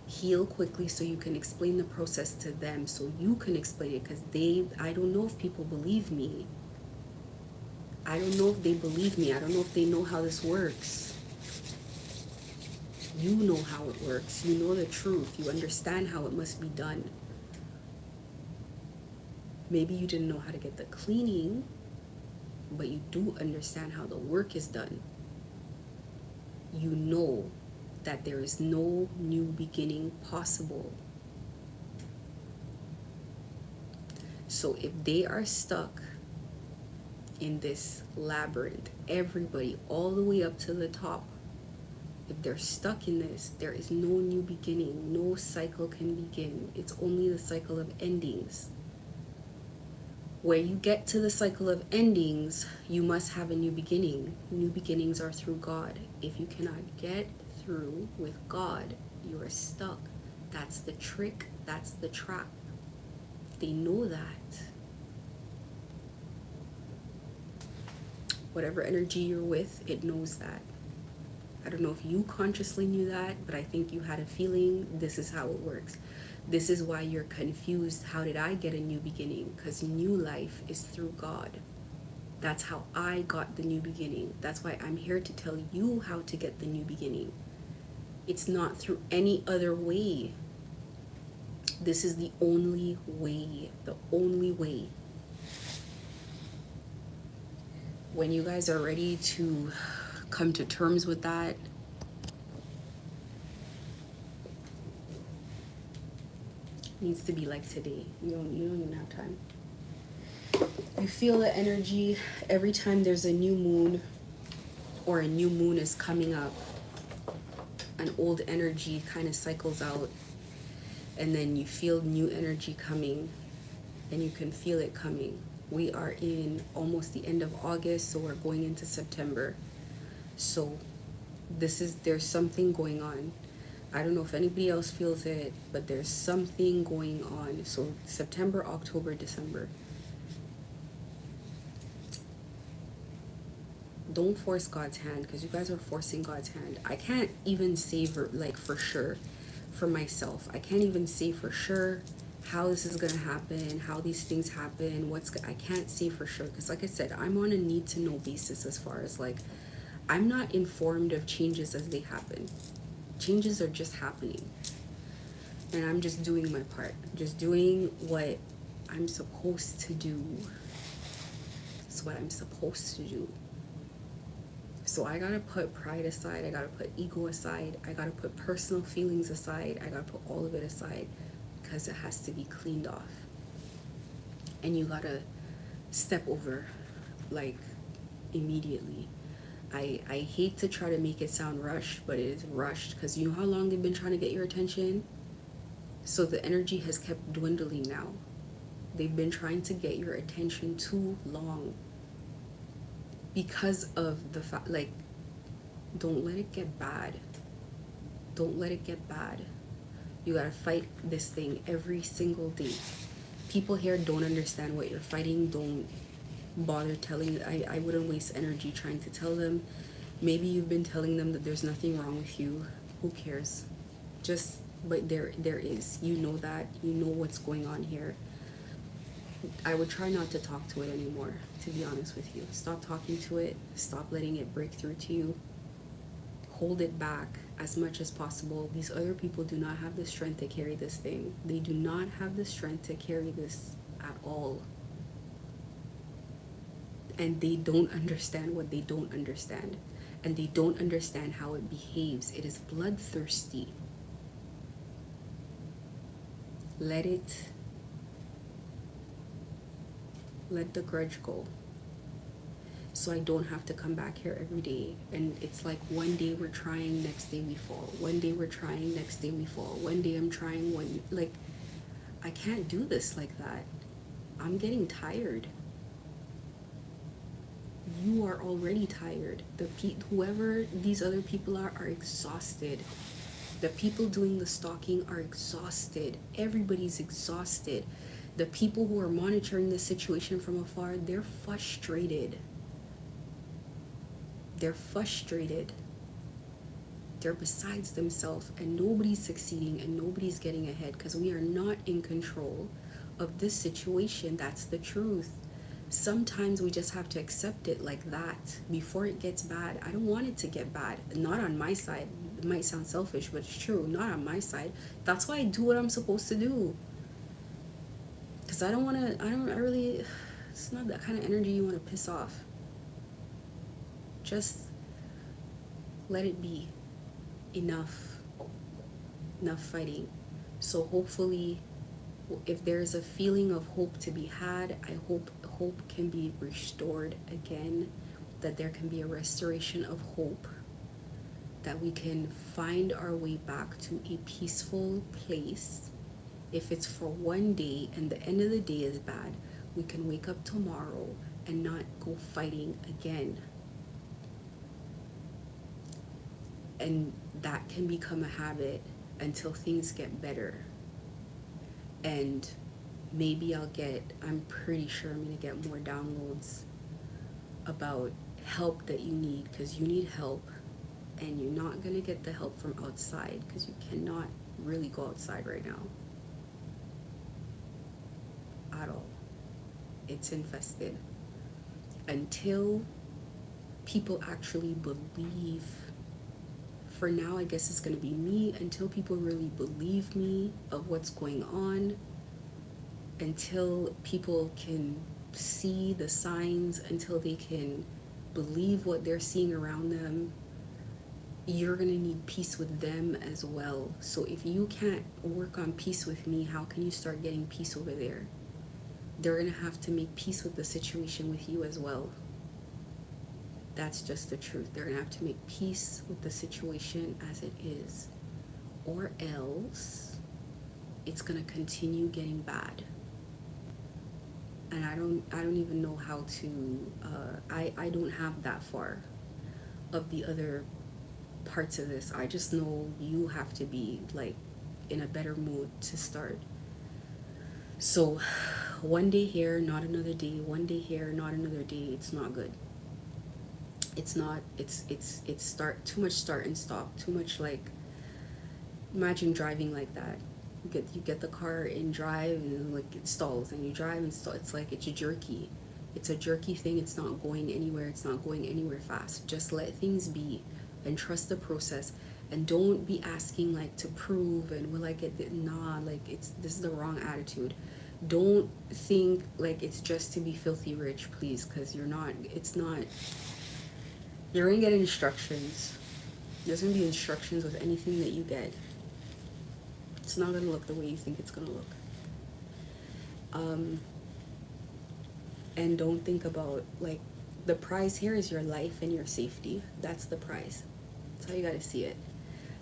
Heal quickly so you can explain the process to them, so you can explain it, because I don't know if people believe me. I don't know if they believe me. I don't know if they know how this works. You know how it works. You know the truth. You understand how it must be done. Maybe you didn't know how to get the cleaning, but you do understand how the work is done. You know that there is no new beginning possible. So if they are stuck in this labyrinth, everybody all the way up to the top, if they're stuck in this, there is no new beginning. No cycle can begin. It's only the cycle of endings. Where you get to the cycle of endings, you must have a new beginning. New beginnings are through God. If you cannot get through with God, you are stuck. That's the trick. That's the trap. They know that. Whatever energy you're with, it knows that. I don't know if you consciously knew that, but I think you had a feeling this is how it works. This is why you're confused. How did I get a new beginning? Because new life is through God. That's how I got the new beginning. That's why I'm here to tell you how to get the new beginning. It's not through any other way. This is the only way. The only way. When you guys are ready to come to terms with that, it needs to be like today. You don't even have time. You feel the energy every time there's a new moon or a new moon is coming up. An old energy kind of cycles out, and then you feel new energy coming, and you can feel it coming. We are in almost the end of August, so we're going into September. So there's something going on. I don't know if anybody else feels it, but there's something going on. So September, October, December. don't force God's hand, because you guys are forcing God's hand. I can't even say for sure for myself. I can't even say for sure how this is gonna happen, how these things happen, I can't say for sure, because like I said, I'm on a need to know basis. As far as like, I'm not informed of changes as they happen. Changes are just happening, and I'm just doing my part, just doing what I'm supposed to do. It's what I'm supposed to do. So I gotta put pride aside, I gotta put ego aside, I gotta put personal feelings aside, I gotta put all of it aside, because it has to be cleaned off. And you gotta step over, like, immediately. I hate to try to make it sound rushed, but it is rushed, because you know how long they've been trying to get your attention? So the energy has kept dwindling now. They've been trying to get your attention too long, because of the fact, like, don't let it get bad. Don't let it get bad. You gotta fight this thing every single day. People here don't understand what you're fighting. Don't bother telling. I wouldn't waste energy trying to tell them. Maybe you've been telling them that there's nothing wrong with you. Who cares? Just, but there is. You know that. You know what's going on here. I would try not to talk to it anymore, to be honest with you. Stop talking to it. Stop letting it break through to you. Hold it back as much as possible. These other people do not have the strength to carry this thing. They do not have the strength to carry this at all. And they don't understand what they don't understand. And they don't understand how it behaves. It is bloodthirsty. Let the grudge go, so I don't have to come back here every day. And it's like, one day we're trying, next day we fall. One day we're trying, next day we fall. One day I'm trying, like, I can't do this like that. I'm getting tired. You are already tired. Whoever these other people are exhausted. The people doing the stalking are exhausted. Everybody's exhausted. The people who are monitoring the situation from afar, they're frustrated. They're frustrated. They're besides themselves, and nobody's succeeding and nobody's getting ahead, because we are not in control of this situation. That's the truth. Sometimes we just have to accept it like that before it gets bad. I don't want it to get bad. Not on my side. It might sound selfish, but it's true. Not on my side. That's why I do what I'm supposed to do. Because I really, it's not that kind of energy you want to piss off. Just let it be. Enough fighting. So hopefully, if there's a feeling of hope to be had, I hope hope can be restored again, that there can be a restoration of hope, that we can find our way back to a peaceful place. If it's for one day and the end of the day is bad, we can wake up tomorrow and not go fighting again. And that can become a habit until things get better. And maybe I'm pretty sure I'm going to get more downloads about help that you need, because you need help, and you're not going to get the help from outside, because you cannot really go outside right now at all. It's infested. Until people actually believe, for now I guess it's going to be me, until people really believe me of what's going on, until people can see the signs, until they can believe what they're seeing around them, you're going to need peace with them as well. So if you can't work on peace with me, how can you start getting peace over there? They're going to have to make peace with the situation with you as well. That's just the truth. They're going to have to make peace with the situation as it is, or else it's going to continue getting bad. And I don't even know how to, I don't have that far of the other parts of this. I just know you have to be like in a better mood to start. So one day here, not another day. One day here, not another day. It's not good. It's not, it's start, too much start and stop, too much like, imagine driving like that. You get the car in drive and like it stalls, and you drive and stall. It's like it's jerky. It's a jerky thing. It's not going anywhere. It's not going anywhere fast. Just let things be and trust the process, and don't be asking like to prove and will I get it. Nah, like this is the wrong attitude. Don't think like it's just to be filthy rich, please, because you're not. It's not. You're gonna get instructions. There's gonna be instructions with anything that you get. It's not gonna look the way you think it's gonna look. Um, and don't think about like, the prize here is your life and your safety. That's the prize. That's how you gotta see it.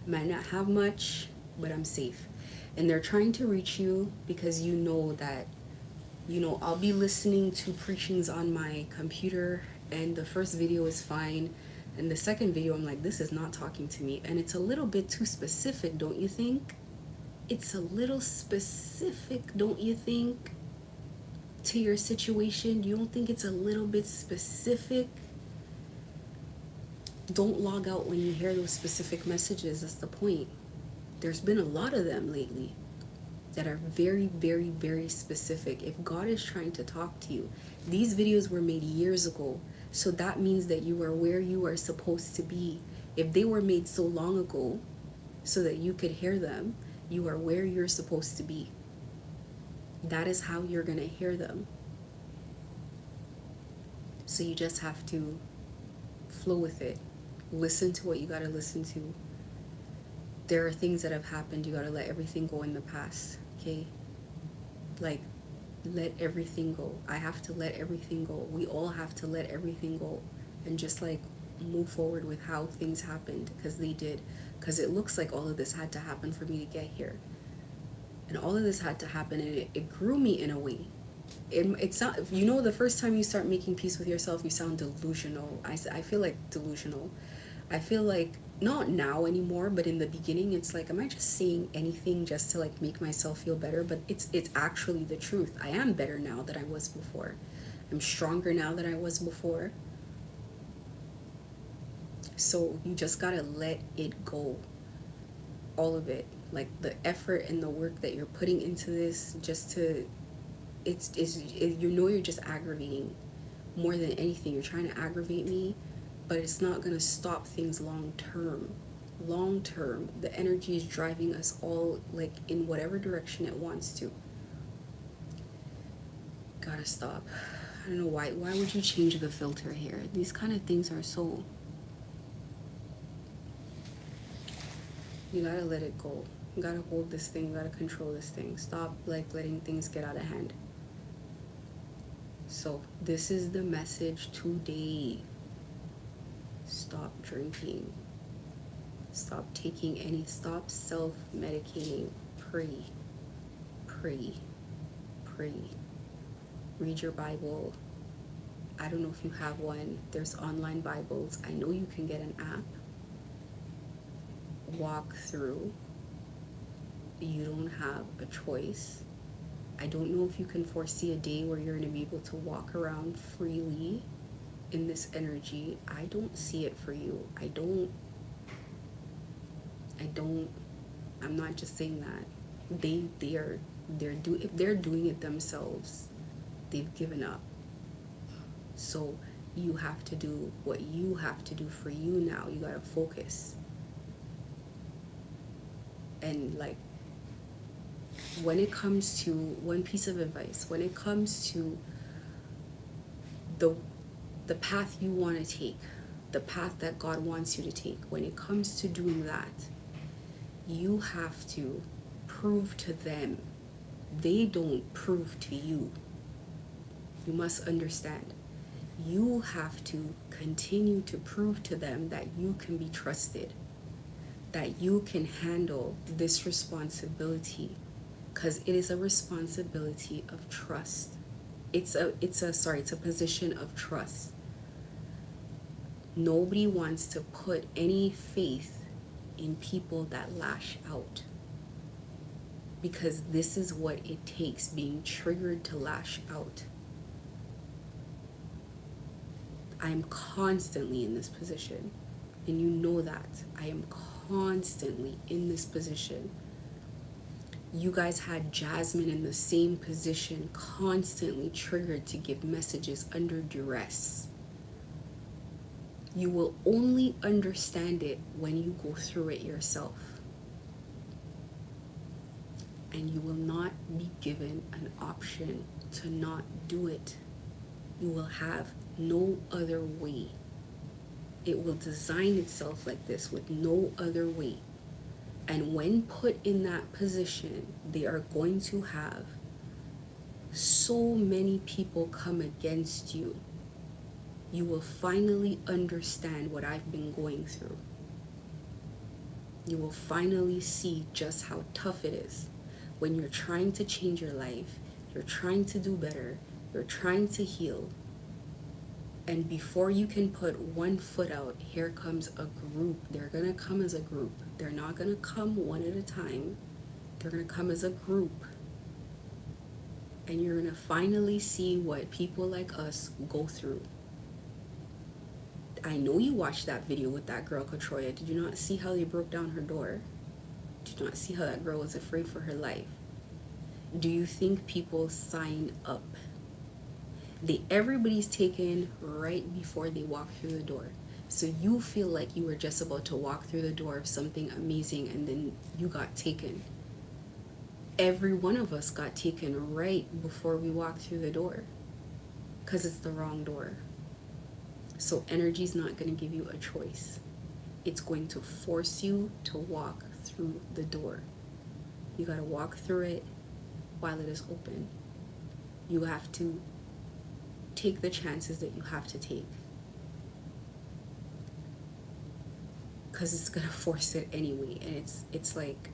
Might not have much, but I'm safe. And they're trying to reach you because you know that, I'll be listening to preachings on my computer, and the first video is fine. And the second video, I'm like, this is not talking to me. And it's a little bit too specific, don't you think? It's a little specific, don't you think? To your situation, you don't think it's a little bit specific? Don't log out when you hear those specific messages. That's the point. There's been a lot of them lately that are very, very, very specific. If God is trying to talk to you, these videos were made years ago, so that means that you are where you are supposed to be. If they were made so long ago so that you could hear them, you are where you're supposed to be. That is how you're gonna hear them. So you just have to flow with it. Listen to what you gotta listen to. There are things that have happened. You gotta let everything go in the past, okay? Like, let everything go. I have to let everything go. We all have to let everything go, and just like move forward with how things happened, because they did. Because it looks like all of this had to happen for me to get here, and all of this had to happen, and it grew me in a way. It's not, the first time you start making peace with yourself, you sound delusional. I feel like delusional. I feel like, not now anymore, but in the beginning, it's like, am I just saying anything just to like make myself feel better? But it's actually the truth. I am better now than I was before. I'm stronger now than I was before. So you just gotta let it go. All of it. Like the effort and the work that you're putting into this, just to, you're just aggravating more than anything. You're trying to aggravate me, but it's not going to stop things long term. Long term, the energy is driving us all like in whatever direction it wants to. Gotta stop. I don't know why would you change the filter here? These kind of things are so, you gotta let it go. You gotta hold this thing. You gotta control this thing. Stop like letting things get out of hand. So this is the message today. Stop drinking. Stop taking any, stop self-medicating. Pray. Pray. Pray. Read your Bible. I don't know if you have one. There's online Bibles. I know you can get an app. Walk through. You don't have a choice. I don't know if you can foresee a day where you're going to be able to walk around freely in this energy. I don't see it for you. I'm not just saying that. If they're doing it themselves, they've given up. So you have to do what you have to do for you now. You gotta focus. And like, when it comes to one piece of advice, when it comes to the path you want to take, the path that God wants you to take, when it comes to doing that, you have to prove to them. They don't prove to you. You must understand. You have to continue to prove to them that you can be trusted, that you can handle this responsibility, because it is a responsibility of trust. It's a position of trust. Nobody wants to put any faith in people that lash out, because this is what it takes, being triggered to lash out. I am constantly in this position. And you know that. I am constantly in this position. You guys had Jasmine in the same position, constantly triggered to give messages under duress. You will only understand it when you go through it yourself. And you will not be given an option to not do it. You will have no other way. It will design itself like this with no other way. And when put in that position, they are going to have so many people come against you. You will finally understand what I've been going through. You will finally see just how tough it is when you're trying to change your life, you're trying to do better, you're trying to heal. And before you can put one foot out, here comes a group. They're going to come as a group. They're not going to come one at a time. They're going to come as a group. And you're going to finally see what people like us go through. I know you watched that video with that girl, Katroya. Did you not see how they broke down her door? Did you not see how that girl was afraid for her life? Do you think people sign up? Everybody's taken right before they walk through the door. So you feel like you were just about to walk through the door of something amazing and then you got taken. Every one of us got taken right before we walked through the door because it's the wrong door. So energy's not going to give you a choice. It's going to force you to walk through the door. You got to walk through it while it is open. You have to take the chances that you have to take, because it's gonna force it anyway. And it's like,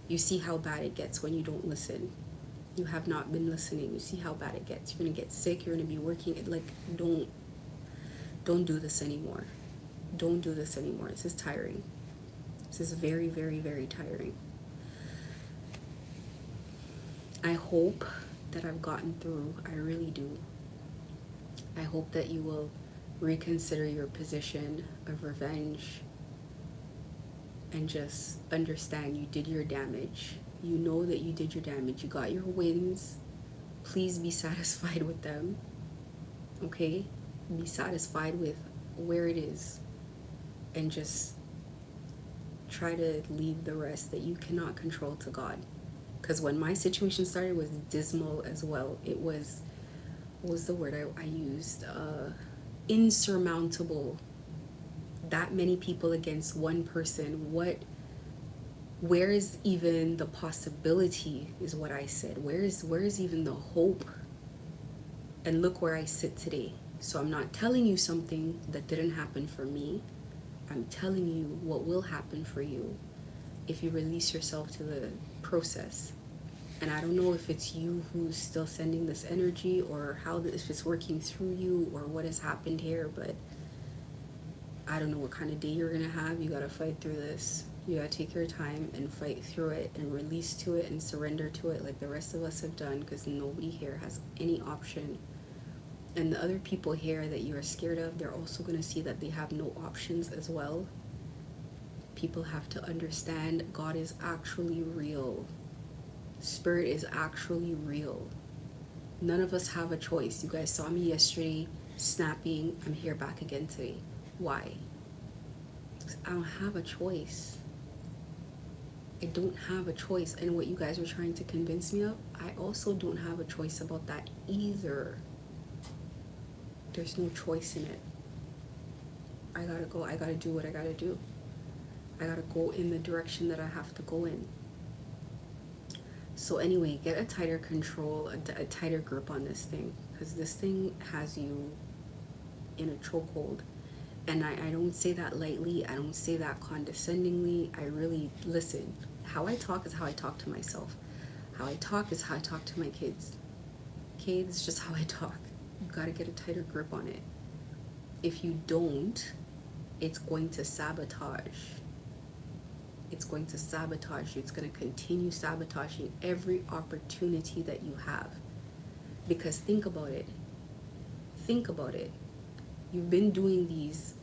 you see how bad it gets when you don't listen. You have not been listening. You see how bad it gets. You're gonna get sick. You're gonna be working. Like, don't do this anymore. Don't do this anymore. This is tiring. This is very, very, very tiring. I hope that I've gotten through. I really do. I hope that you will reconsider your position of revenge and just understand you did your damage. You know that you did your damage. You got your wins. Please be satisfied with them. Okay? Be satisfied with where it is and just try to leave the rest that you cannot control to God. Because when my situation started, it was dismal as well. It was, what was the word I used? Insurmountable. That many people against one person. Where is even the possibility, is what I said. Where is even the hope? And look where I sit today. So I'm not telling you something that didn't happen for me. I'm telling you what will happen for you if you release yourself to the process. And I don't know if it's you who's still sending this energy, or if it's working through you, or what has happened here, but I don't know what kind of day you're gonna have. You gotta fight through this. You gotta take your time and fight through it and release to it and surrender to it like the rest of us have done, because nobody here has any option. And the other people here that you are scared of, they're also gonna see that they have no options as well. People have to understand God is actually real. Spirit is actually real. None of us have a choice. You guys saw me yesterday snapping. I'm here back again today. Why? Because I don't have a choice. I don't have a choice. And what you guys are trying to convince me of, I also don't have a choice about that either. There's no choice in it. I gotta go. I gotta do what I gotta do. I gotta go in the direction that I have to go in. So anyway, get a tighter control, a tighter grip on this thing, because this thing has you in a chokehold. And I don't say that lightly. I don't say that condescendingly. I really listen. How I talk is how I talk to myself. How I talk is how I talk to my kids. Okay, this is just how I talk. You gotta get a tighter grip on it. If you don't, it's going to sabotage. It's going to sabotage you. It's going to continue sabotaging every opportunity that you have. Because think about it. Think about it. You've been doing these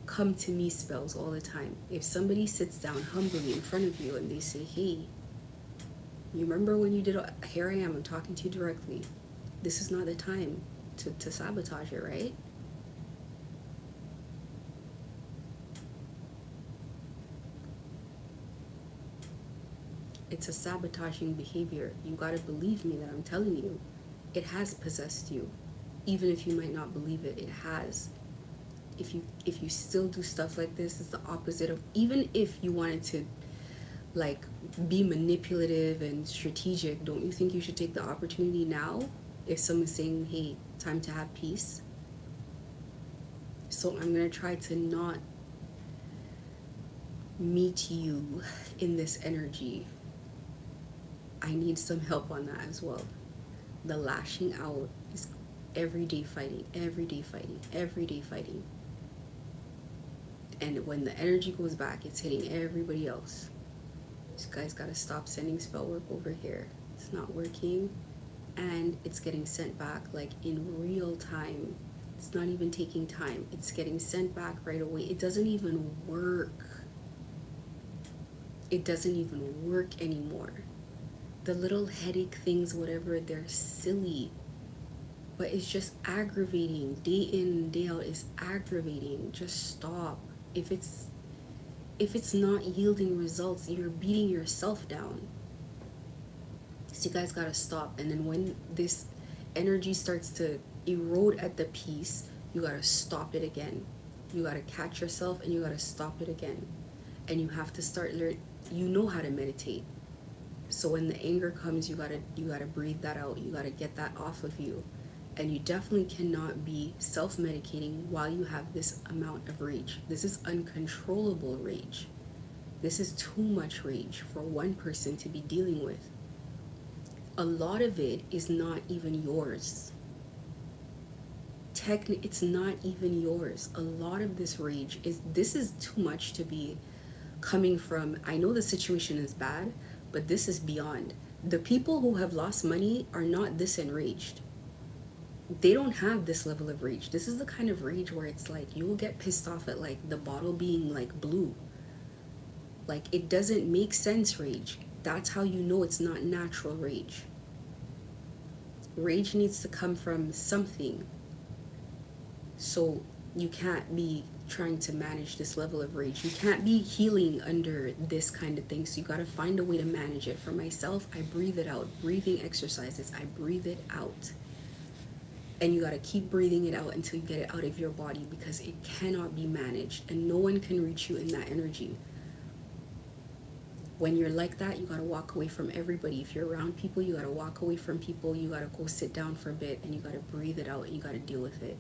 come to me spells all the time. If somebody sits down humbly in front of you and they say, hey, you remember when you did, here I am, I'm talking to you directly. This is not the time to sabotage it, right? It's a sabotaging behavior. You gotta believe me that I'm telling you. It has possessed you. Even if you might not believe it, it has. If you still do stuff like this, it's the opposite of, even if you wanted to like be manipulative and strategic, don't you think you should take the opportunity now if someone's saying, hey, time to have peace? So I'm gonna try to not meet you in this energy. I need some help on that as well. The lashing out is everyday fighting, everyday fighting, everyday fighting. And when the energy goes back, it's hitting everybody else. This guy's got to stop sending spell work over here. It's not working. And it's getting sent back like in real time. It's not even taking time. It's getting sent back right away. It doesn't even work. It doesn't even work anymore. The little headache things, whatever, they're silly. But it's just aggravating. Day in and day out is aggravating. Just stop. If it's not yielding results, you're beating yourself down. So you guys gotta stop. And then when this energy starts to erode at the piece, you gotta stop it again. You gotta catch yourself and you gotta stop it again. And you have to start you know how to meditate. So when the anger comes, you gotta breathe that out. You gotta get that off of you. And you definitely cannot be self-medicating while you have this amount of rage. This is uncontrollable rage. This is too much rage for one person to be dealing with. A lot of it is not even yours. It's not even yours. A lot of this rage is too much to be coming from. I know the situation is bad, but this is beyond. The people who have lost money are not this enraged. They don't have this level of rage. This is the kind of rage where it's like you will get pissed off at like the bottle being like blue. Like it doesn't make sense rage. That's how you know it's not natural rage. Rage needs to come from something. So you can't be trying to manage this level of rage. You can't be healing under this kind of thing. So you got to find a way to manage it. For myself, I breathe it out. Breathing exercises, I breathe it out. And you got to keep breathing it out until you get it out of your body, because it cannot be managed and no one can reach you in that energy. When you're like that, you got to walk away from everybody. If you're around people, you got to walk away from people. You got to go sit down for a bit and you got to breathe it out and you got to deal with it.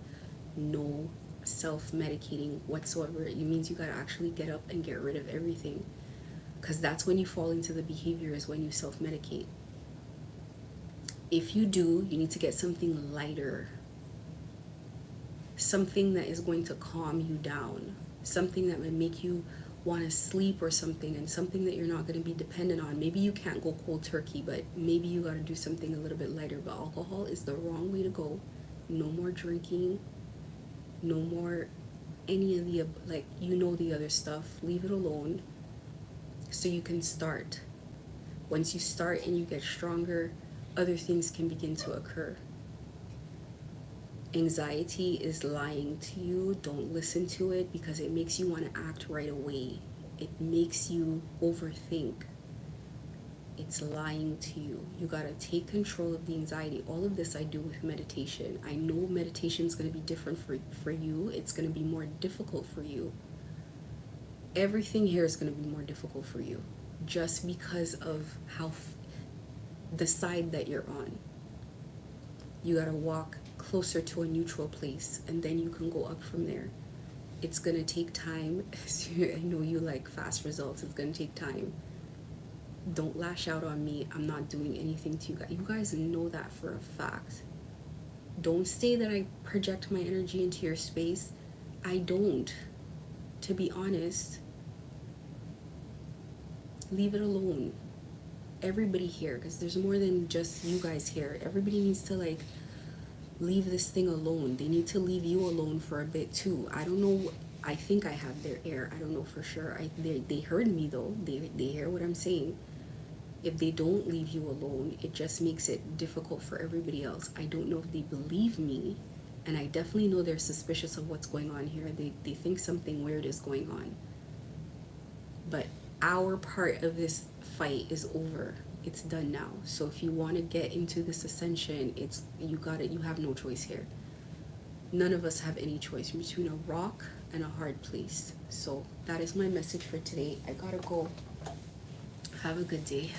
No self-medicating whatsoever. It means you got to actually get up and get rid of everything, because that's when you fall into the behavior, is when you self-medicate. If you do, you need to get something lighter, something that is going to calm you down, something that would make you want to sleep or something, and something that you're not going to be dependent on. Maybe you can't go cold turkey, but maybe you got to do something a little bit lighter. But alcohol is the wrong way to go. No more drinking, no more any of the, like, the other stuff. Leave it alone so you can start. Once you start and you get stronger, other things can begin to occur. Anxiety is lying to you. Don't listen to it, because it makes you want to act right away. It makes you overthink. It's lying to you. You got to take control of the anxiety. All of this I do with meditation. I know meditation is going to be different for you. It's going to be more difficult for you. Everything here is going to be more difficult for you, just because of how the side that you're on. You got to walk closer to a neutral place, and then you can go up from there. It's going to take time. I know you like fast results. It's going to take time. Don't lash out on me. I'm not doing anything to you guys. You guys know that for a fact. Don't say that I project my energy into your space. I don't. To be honest, leave it alone. Everybody here, because there's more than just you guys here. Everybody needs to leave this thing alone. They need to leave you alone for a bit too. I don't know. I think I have their ear. I don't know for sure. They heard me though. They hear what I'm saying. If they don't leave you alone, it just makes it difficult for everybody else. I don't know if they believe me, and I definitely know they're suspicious of what's going on here. They think something weird is going on. But our part of this fight is over. It's done now. So if you want to get into this ascension, it's you got it. You have no choice here. None of us have any choice between a rock and a hard place. So that is my message for today. I gotta go. Have a good day.